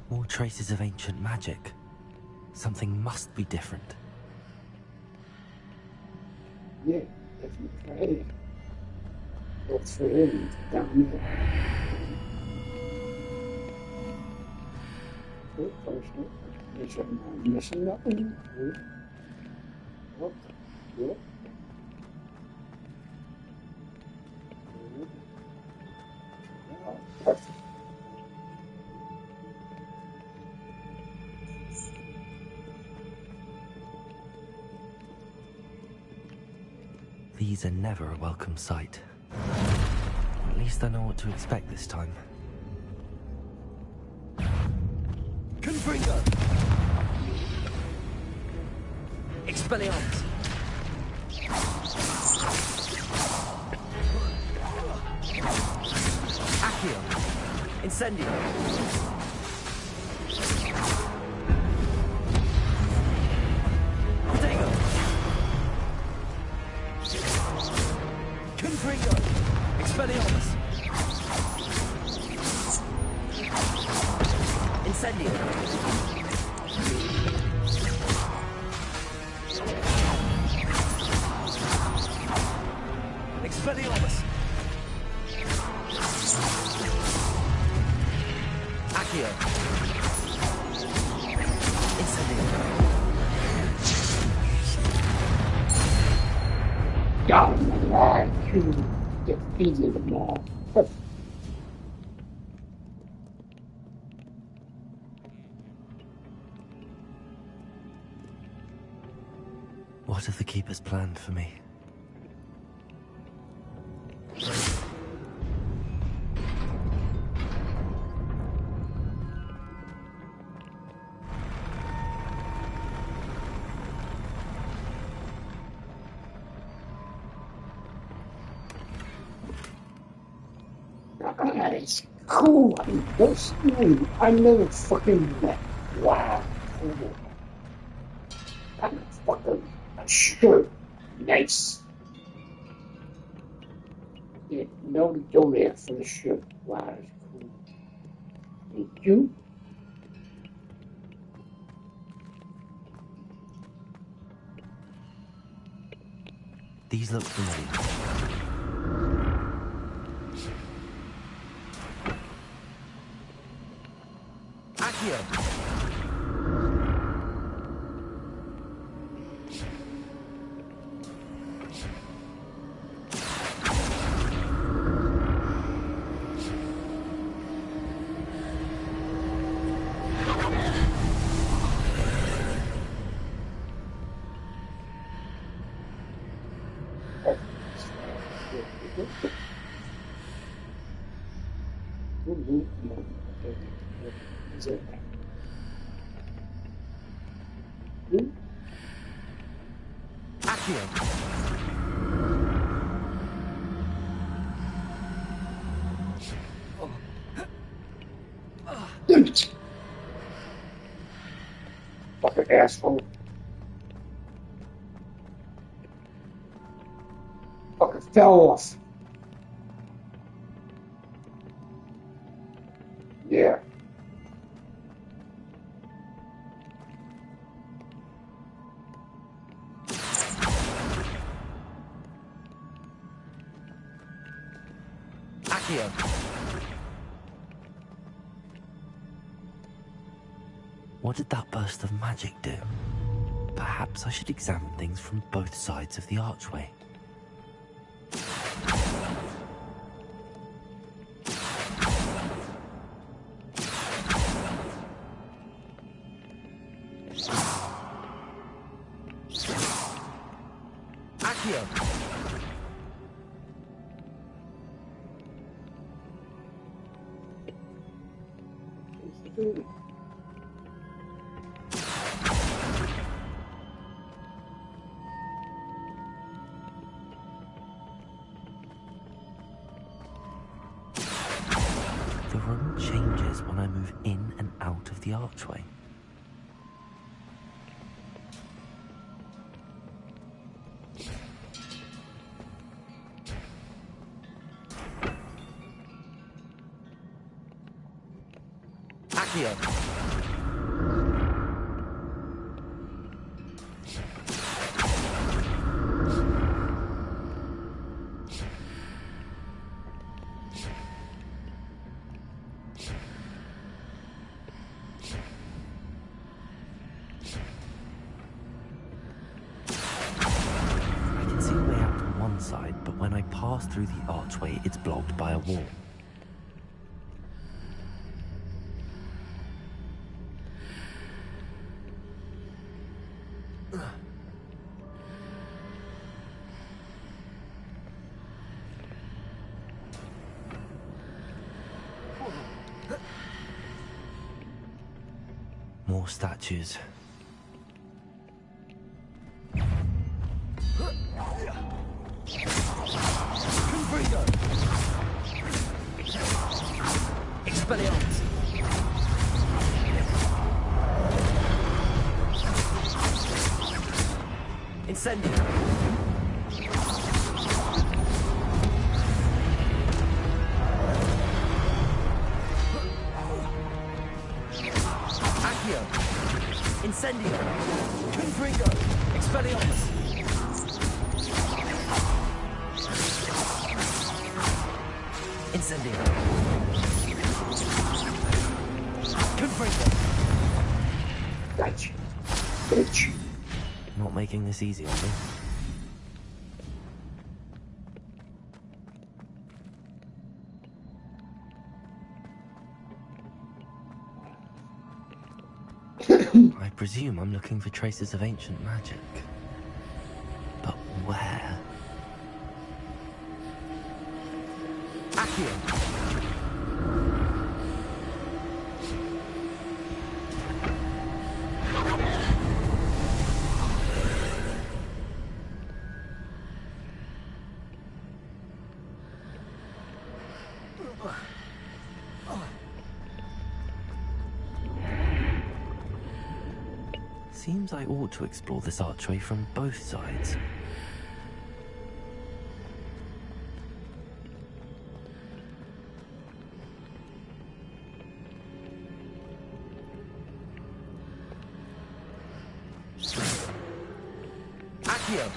More traces of ancient magic. Something must be different. yeah, if you pray, look for him down there. Make sure I'm not missing nothing. Look, look. Perfect. These are never a welcome sight. At least I know what to expect this time. Confringo! Expelliarmus! Accio! Incendio! Protego! Confringo! Expelliarmus! Oh my god, you defeated them all. What have the Keepers planned for me? God, it's cool. I mean, those I never fucking met. Wow, cool. Got a fucking shirt. Nice. Yeah, no donate for the shirt. Wow, that's cool. Thank you. These look familiar. Accio! Fucking asshole. Fucking fell off. Yeah. Accio! What did that burst of magic do? Perhaps I should examine things from both sides of the archway. Accio! The room changes when I move in and out of the archway. Accio! Side, but when I pass through the archway, it's blocked by a wall. More statues. Expelliarmus! Incendio! Accio! Incendio! Confringo! Expelliarmus! Incendio! Confringo! Gotcha. Bitch. Not making this easy on me. I'd presume I'm looking for traces of ancient magic. But where? Accio! Seems I ought to explore this archway from both sides. Accio!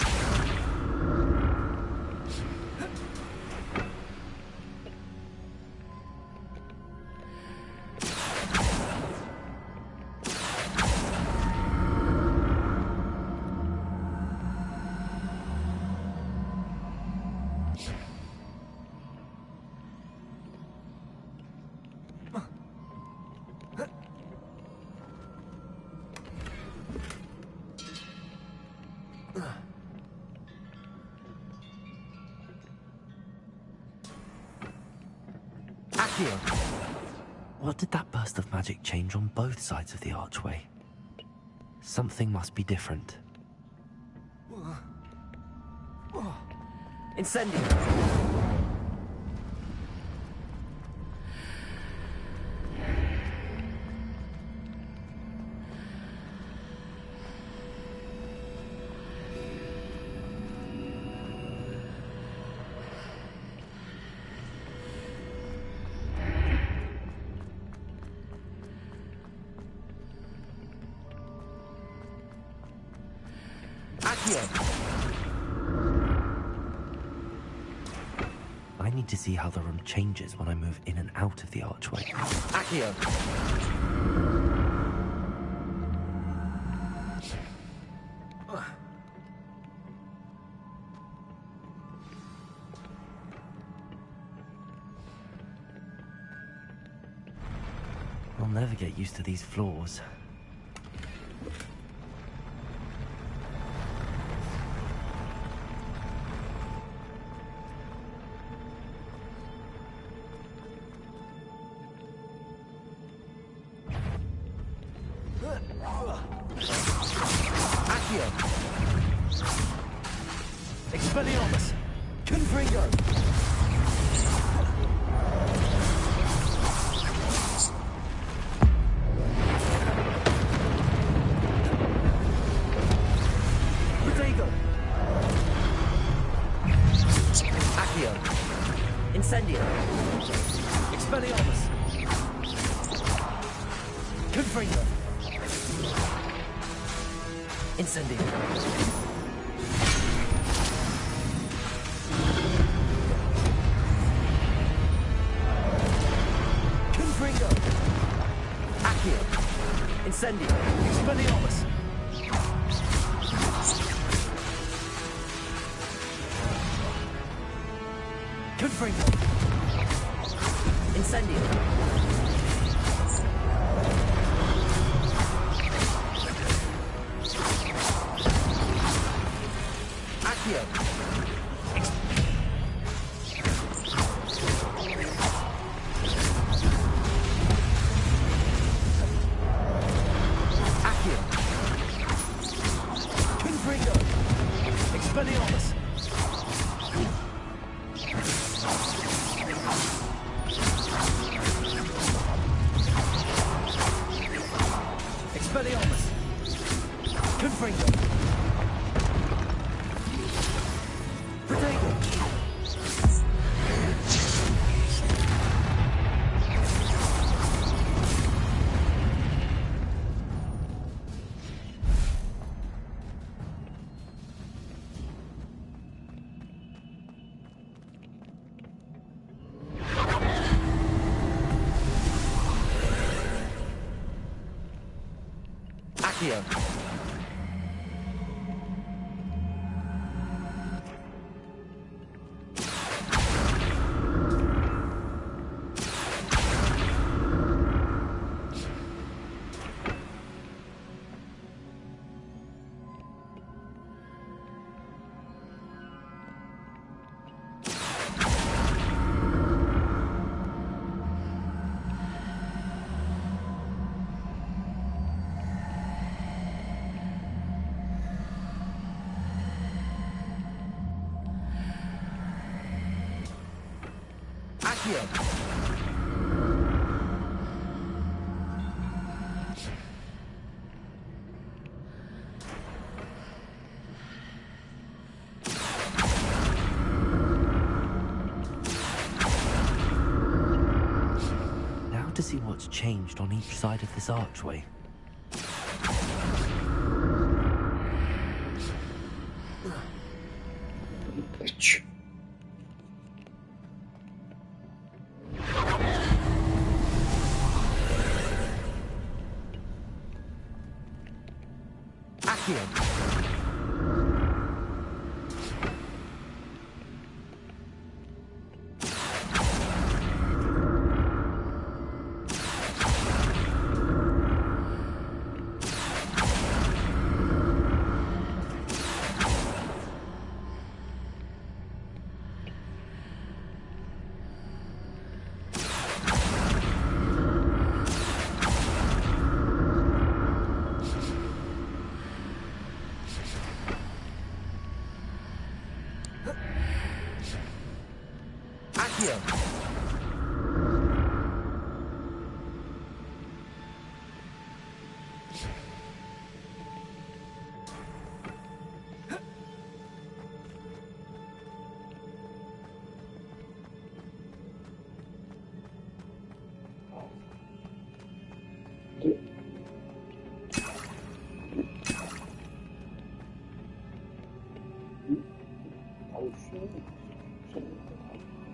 What did that burst of magic change on both sides of the archway? Something must be different. Incendio! I need to see how the room changes when I move in and out of the archway. Accio! I'll never get used to these floors. Expelliarmus! Confringo! Protego! Accio! Incendio! Expelliarmus! Confringo! Incendio! Incendio! Expelliarmus! Confringo! Incendio! Accio! Expelliarmus! Expelliarmus! Confringo! Protego! Accio! Now to see what's changed on each side of this archway. Bitch.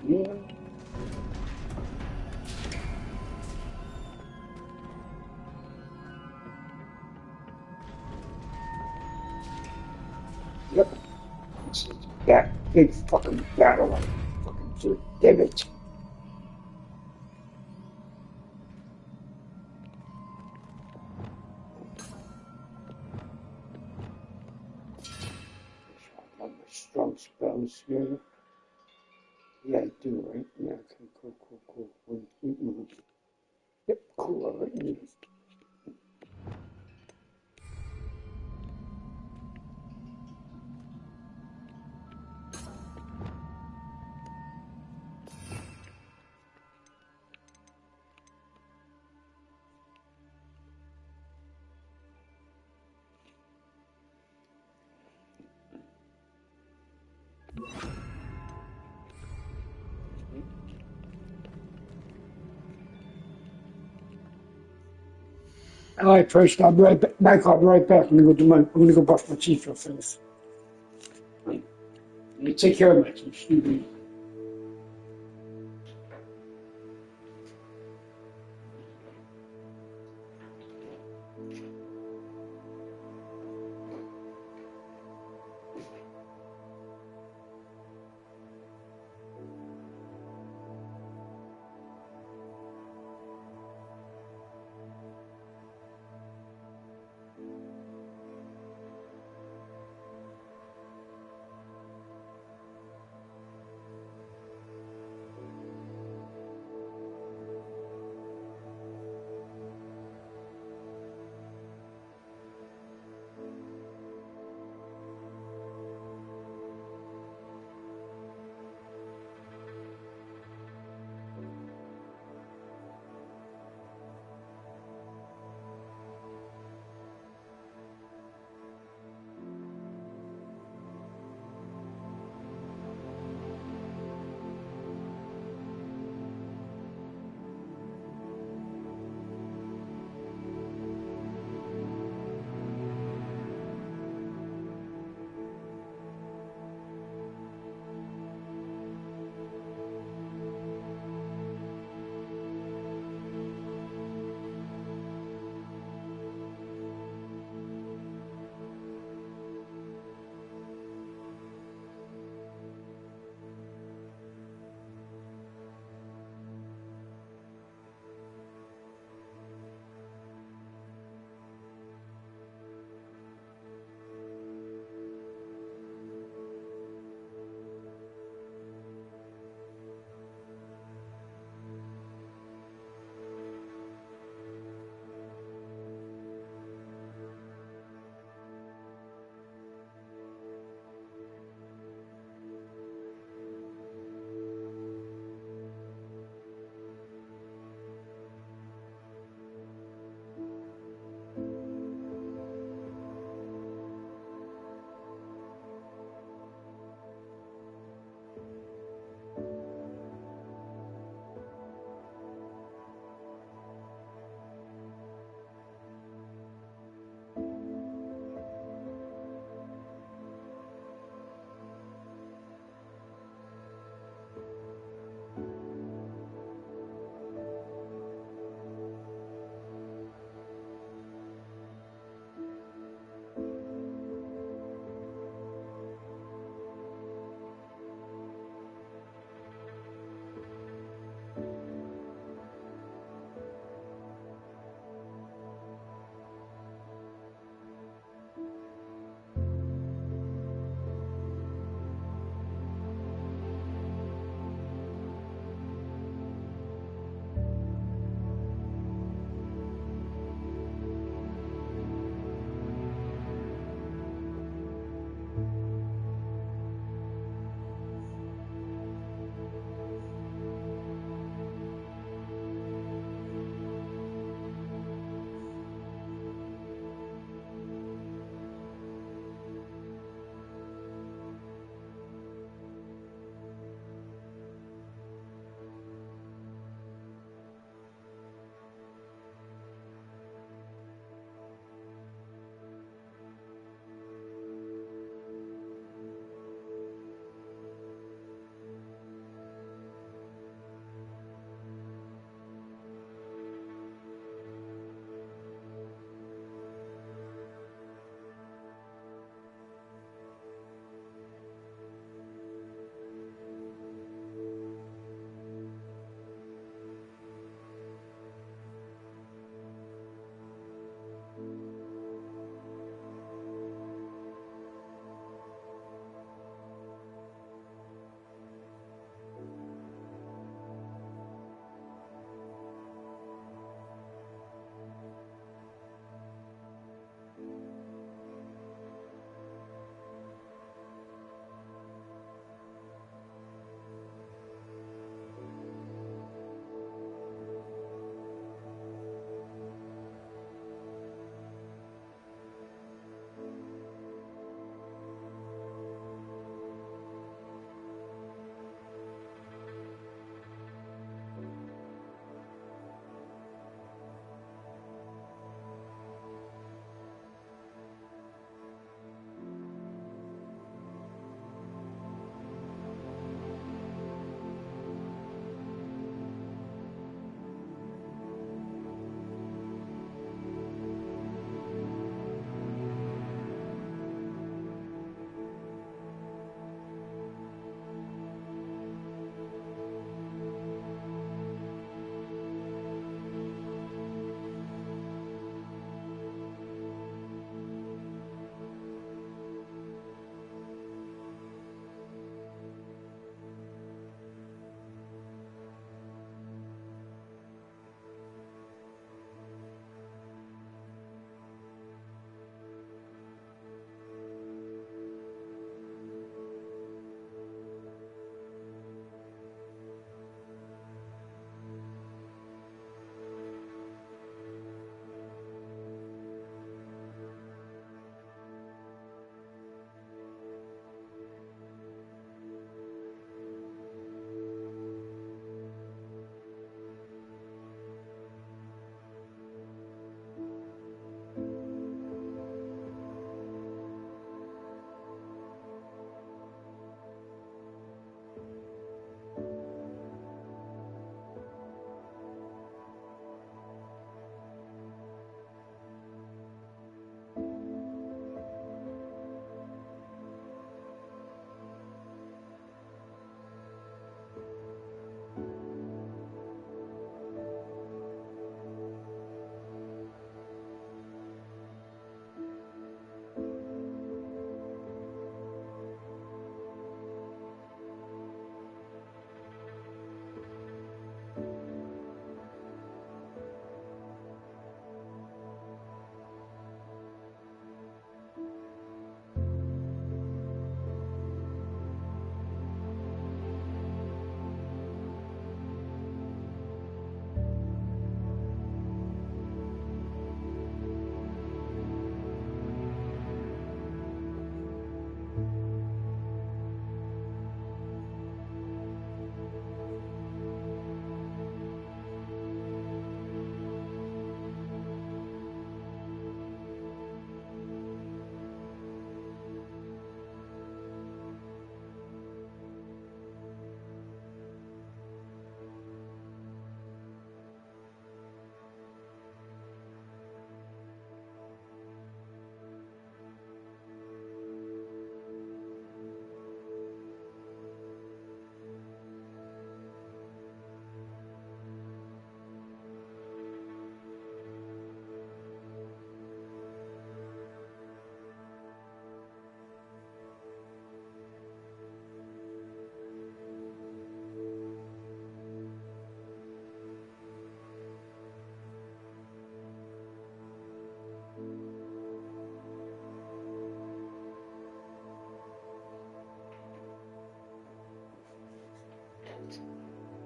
Yeah. Yep. It's that big fucking battle. Fucking so damn it. I got my strong spells here. Yeah, I do, right? Yeah, okay, cool. Yep, cool, alright. All right, first I'll be right back. I'll be right back. I'm gonna go brush my teeth real fast. Let me take care of my teeth, Stevie.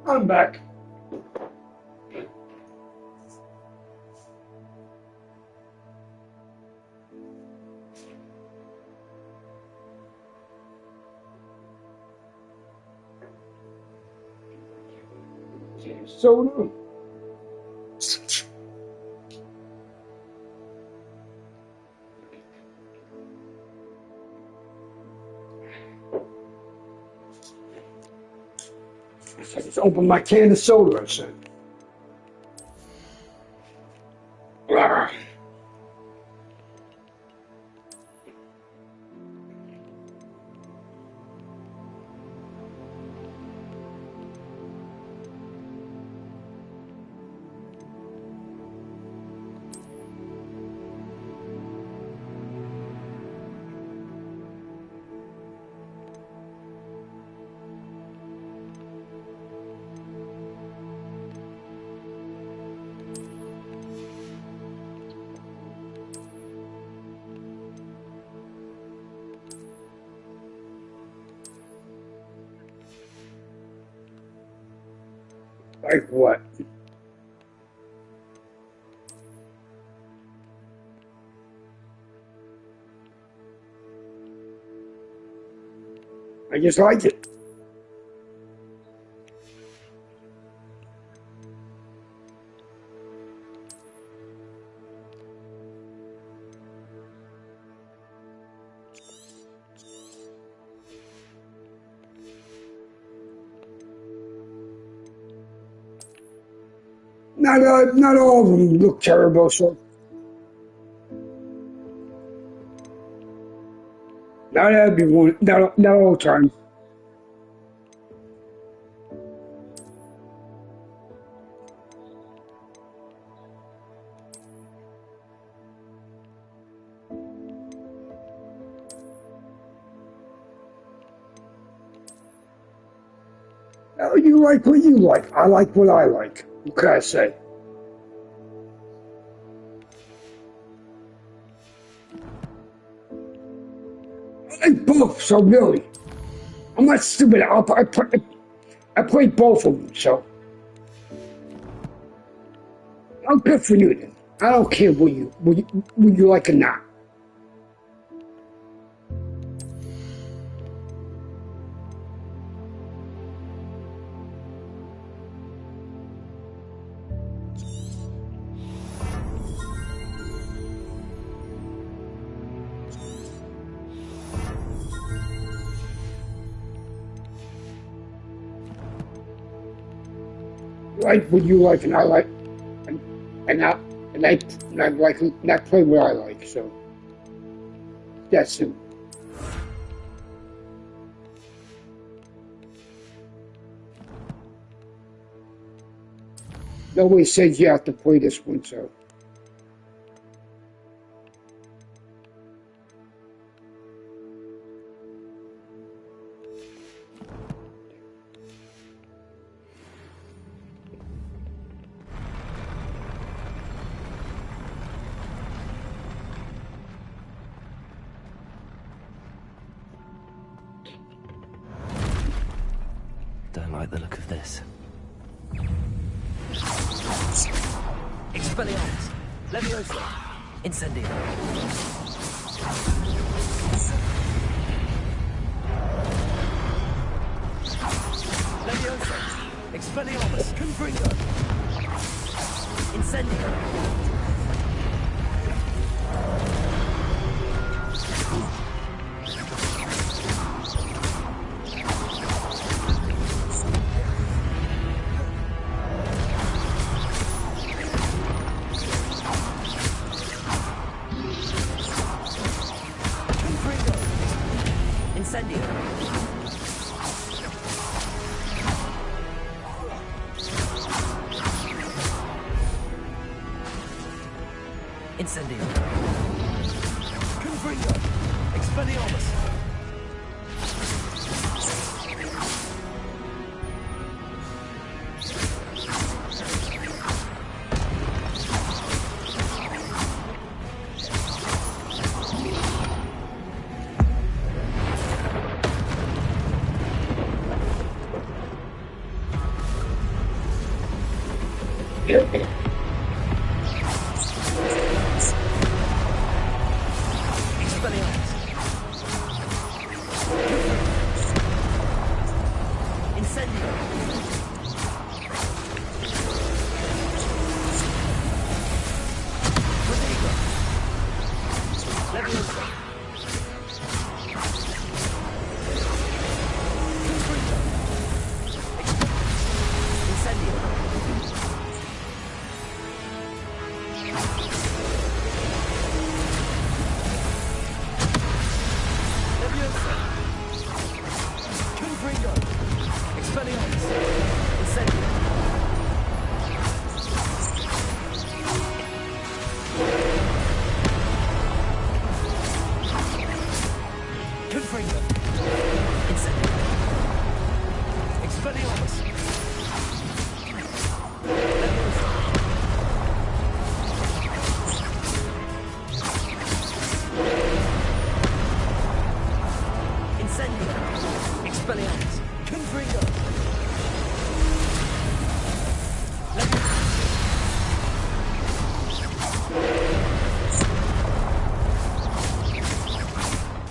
I'm back. Soda. I just opened my can of soda, I said. Ah. Like what? I just like it. Not all of them look terrible, so. Not everyone, not all the time. You like what you like. I like what I like. What can I say? I like both, so really. I'm not stupid. I played both of them, so. I'm good for you then. I don't care what you like or not. Like what you like, and I like, and I like, and I play what I like. So that's it. Nobody says you have to play this one, so. Don't like the look of this. Expelliarmus! Leviosa! Incendio! Leviosa! Expelliarmus! Confringo! Incendio! Incendio. Confringo. Expelliarmus.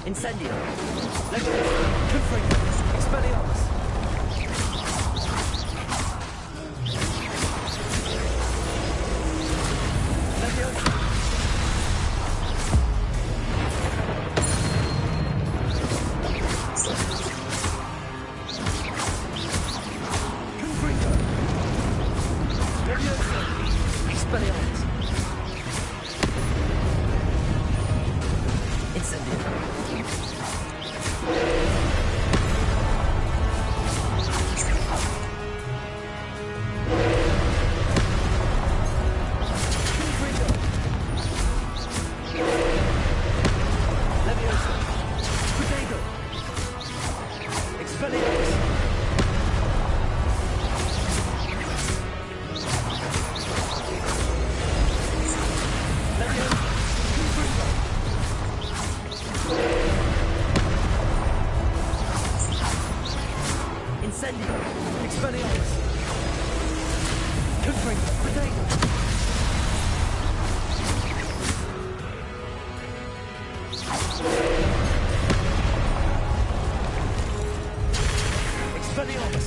Incendio. Leviosa. Confringo. Expelliarmus.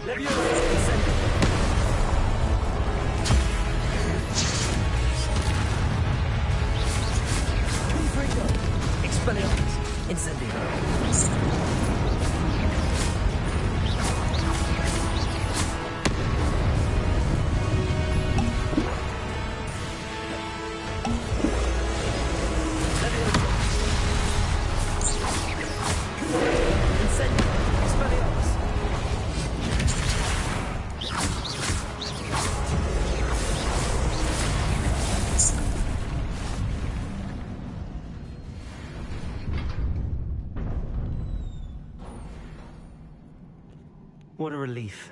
Leviosa. Confringo. Leviosa. Expelliarmus. Incendio. What a relief.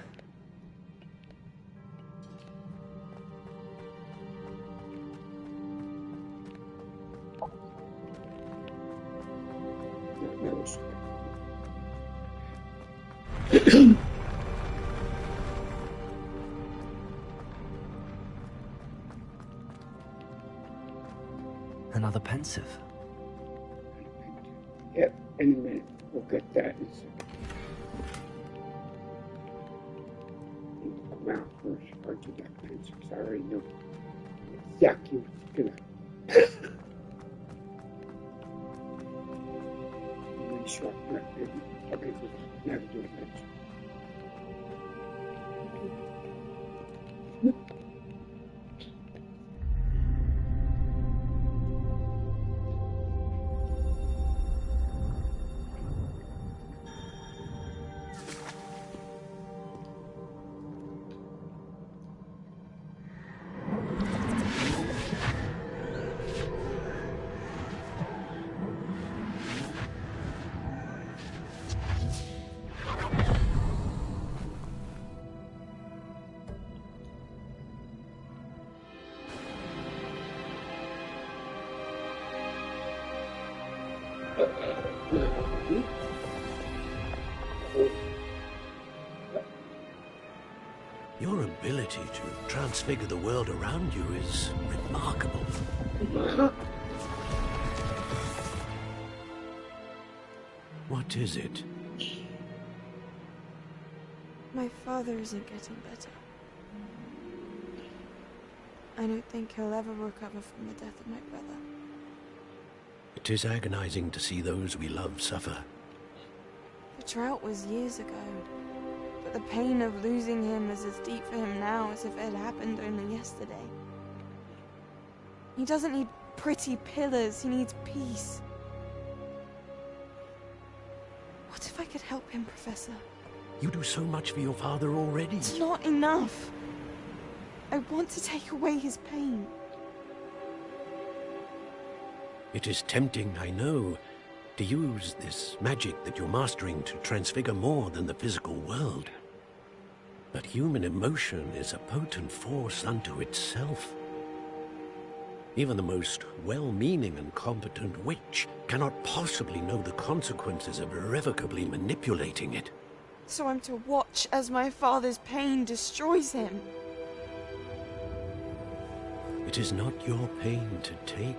Another pensive. Yep, in a minute. We'll get that in a second. Come out first. Or do that pensive. I already know exactly what's gonna really short. Okay, so never do a pensive. Your ability to transfigure the world around you is remarkable. What is it? My father isn't getting better. I don't think he'll ever recover from the death of my brother. It is agonizing to see those we love suffer. The drought was years ago, but the pain of losing him is as deep for him now as if it had happened only yesterday. He doesn't need pretty pillars, he needs peace. What if I could help him, Professor? You do so much for your father already. It's not enough. I want to take away his pain. It is tempting, I know, to use this magic that you're mastering to transfigure more than the physical world. But human emotion is a potent force unto itself. Even the most well-meaning and competent witch cannot possibly know the consequences of irrevocably manipulating it. So I'm to watch as my father's pain destroys him. It is not your pain to take.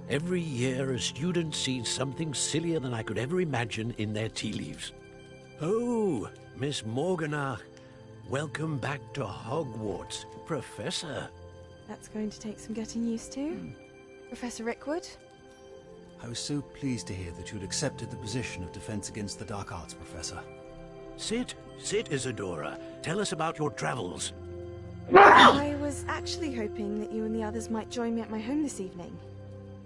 Every year, a student sees something sillier than I could ever imagine in their tea leaves. Oh, Miss Morganach, welcome back to Hogwarts, Professor. That's going to take some getting used to. Professor Rickwood? I was so pleased to hear that you'd accepted the position of Defense Against the Dark Arts, Professor. Sit, Isadora. Tell us about your travels. I was actually hoping that you and the others might join me at my home this evening.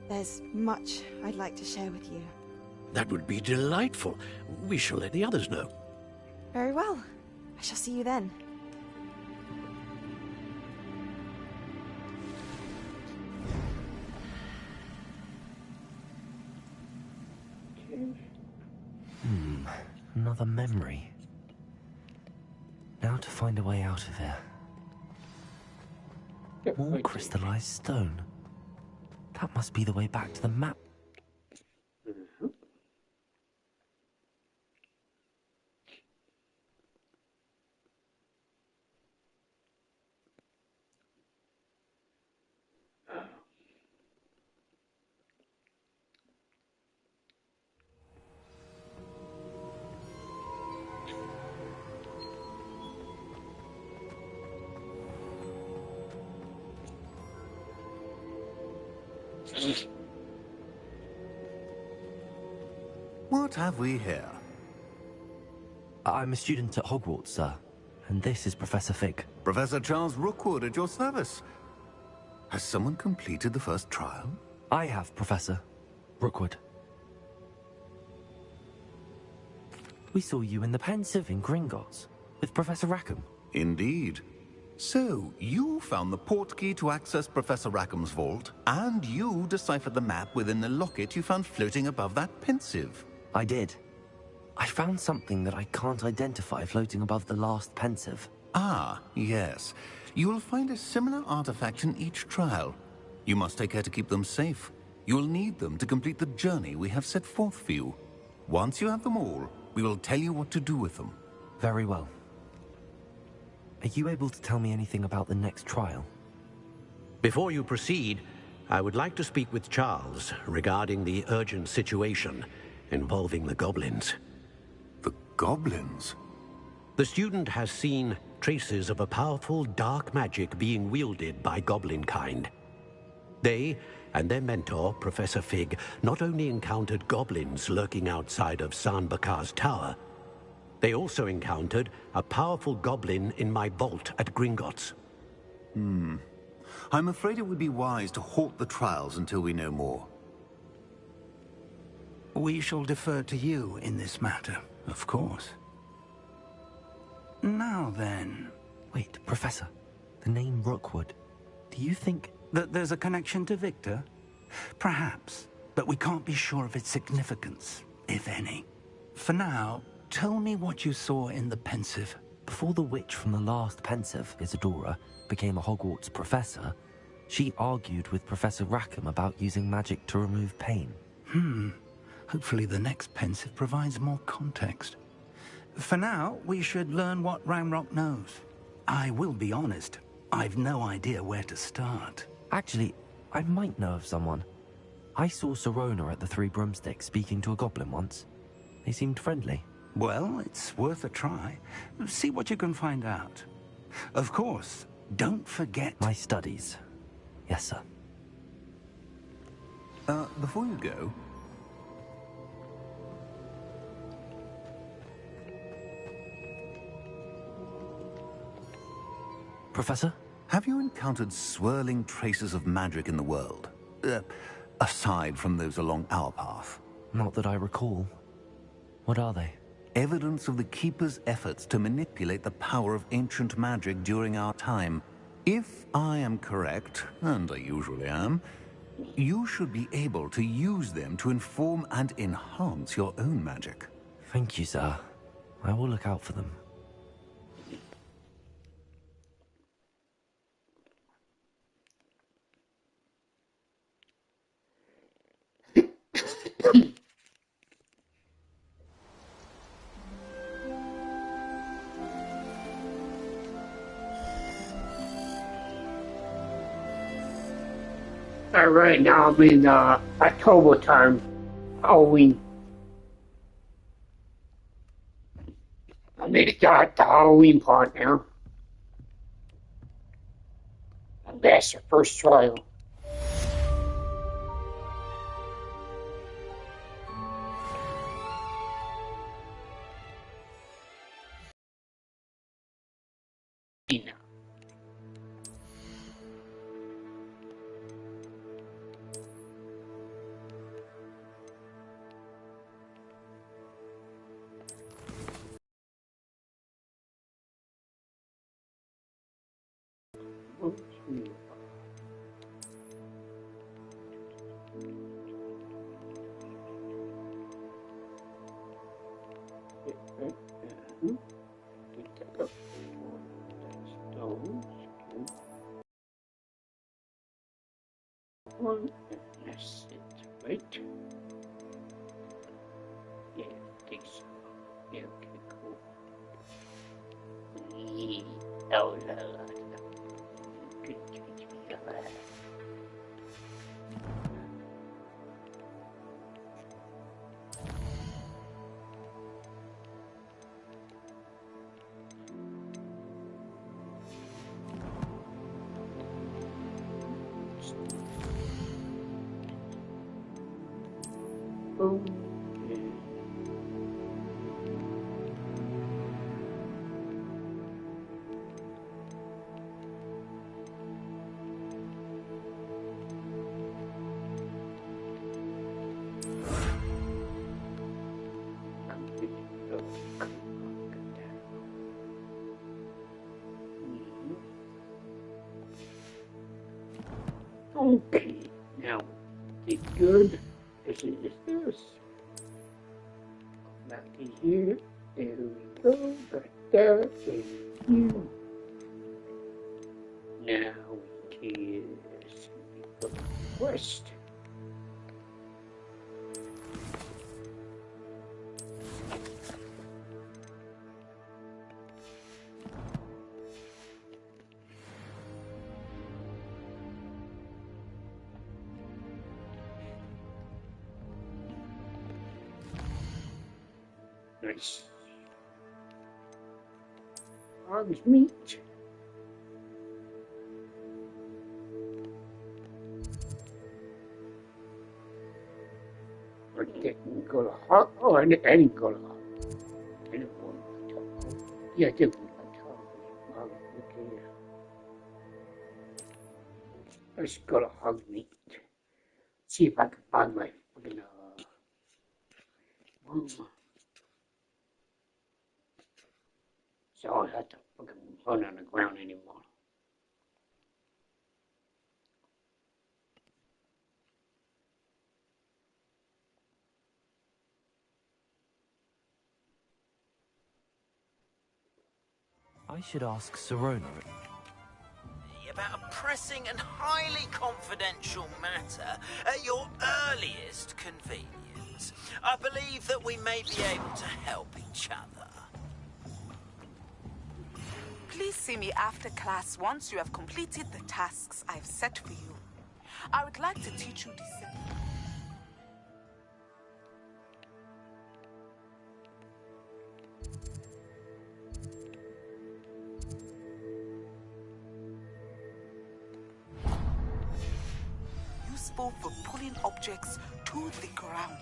There's much I'd like to share with you. That would be delightful. We shall let the others know. Very well. I shall see you then. Another memory. Now to find a way out of here. More crystallized stone. That must be the way back to the map. What have we here? I'm a student at Hogwarts, sir. And this is Professor Fig. Professor Charles Rookwood at your service. Has someone completed the first trial? I have, Professor Rookwood. We saw you in the Pensive in Gringotts with Professor Rackham. Indeed. So, you found the portkey to access Professor Rackham's vault, and you deciphered the map within the locket you found floating above that Pensive. I did. I found something that I can't identify floating above the last Pensive. Ah, yes. You will find a similar artifact in each trial. You must take care to keep them safe. You will need them to complete the journey we have set forth for you. Once you have them all, we will tell you what to do with them. Very well. Are you able to tell me anything about the next trial? Before you proceed, I would like to speak with Charles regarding the urgent situation involving the goblins. The goblins? The student has seen traces of a powerful dark magic being wielded by goblin kind. They and their mentor, Professor Fig, not only encountered goblins lurking outside of San Bakar's tower, they also encountered a powerful goblin in my vault at Gringotts. I'm afraid it would be wise to halt the trials until we know more. We shall defer to you in this matter, of course. Now then... Wait, Professor. The name Rookwood. Do you think... that there's a connection to Victor? Perhaps, but we can't be sure of its significance, if any. For now, tell me what you saw in the Pensive Before the witch from the last pensive, Isadora, became a Hogwarts professor, she argued with Professor Rackham about using magic to remove pain. Hopefully the next pensive provides more context. For now, we should learn what Ramrock knows. I will be honest, I've no idea where to start. Actually, I might know of someone. I saw Sirona at the Three Broomsticks speaking to a goblin once. They seemed friendly. Well, it's worth a try. See what you can find out. Of course, don't forget... My studies. Yes, sir. Before you go... Professor? Have you encountered swirling traces of magic in the world? Aside from those along our path? Not that I recall. What are they? Evidence of the Keeper's efforts to manipulate the power of ancient magic during our time. If I am correct, and I usually am, you should be able to use them to inform and enhance your own magic. Thank you, sir. I will look out for them. Right now I'm in October time, Halloween. I made it to the Halloween part now. That's the first trial. That's it, right? Yeah, I think so. Yeah, okay, cool. Oh, la, la, la. Good. Okay, now it's good. This is this. Back in here. There we go. Got that. And here. Now we can put the rest. Nice. Hog's meat. I didn't go to hog. Oh, I didn't go to hog. I didn't go to hog. Yeah, I did go to hog. Okay. Let's go to hog meat. See if I can find my fucking room. So I don't have to fucking run on the ground anymore. I should ask Serona. About a pressing and highly confidential matter at your earliest convenience. I believe that we may be able to help each other. Please see me after class once you have completed the tasks I've set for you. I would like to teach you this. Useful for pulling objects to the ground.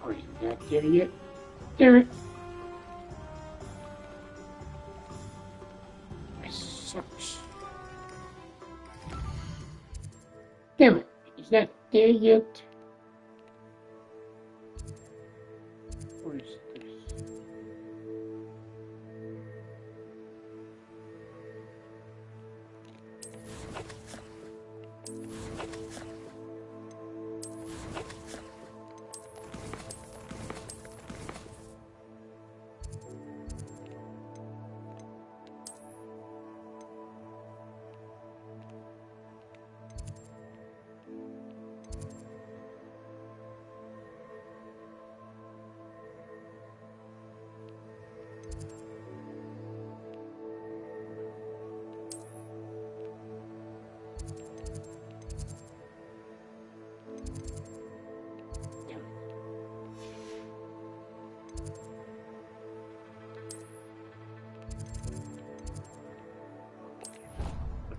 Oh, you're not there yet? Damn it. That sucks. Damn it. He's not there yet. What is this?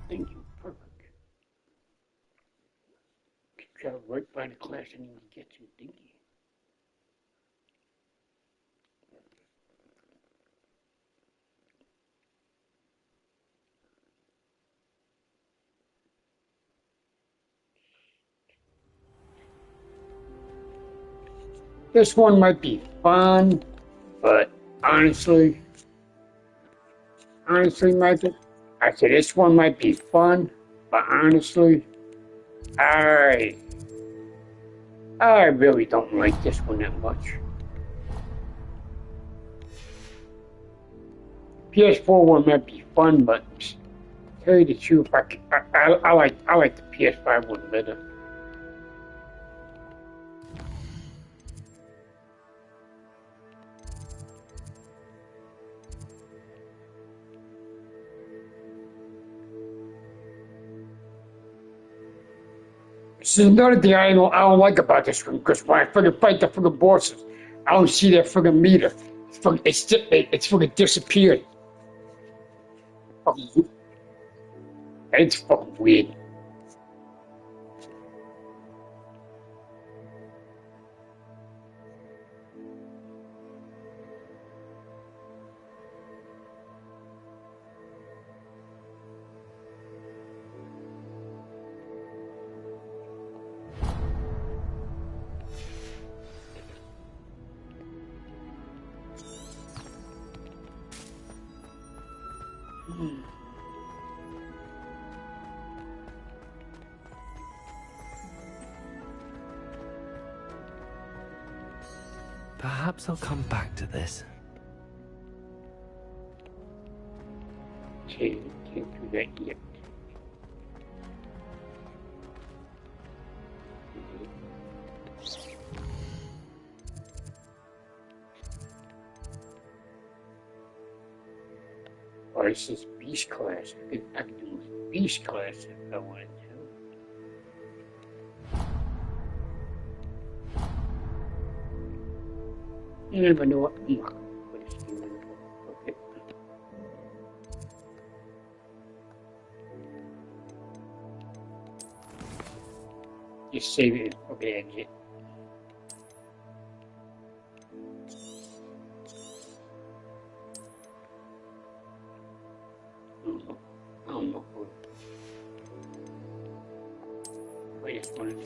Thank you. Perfect. Travel right by the class I need to get to. Thank you. This one might be fun, but honestly, Michael, I said this one might be fun, but honestly, I really don't like this one that much. PS4 one might be fun, but to tell you the truth, I like the PS5 one better. This is another thing I don't like about this one, because when I fucking fight the fucking bosses, I don't see that fucking meter. It's fucking disappeared. It's fucking weird. Perhaps I'll come back to this. Can't do that yet. Or this is Beast class. I could do Beast class if I wanted to. You never know what. Okay. Just save it. Okay, exit. it's fine.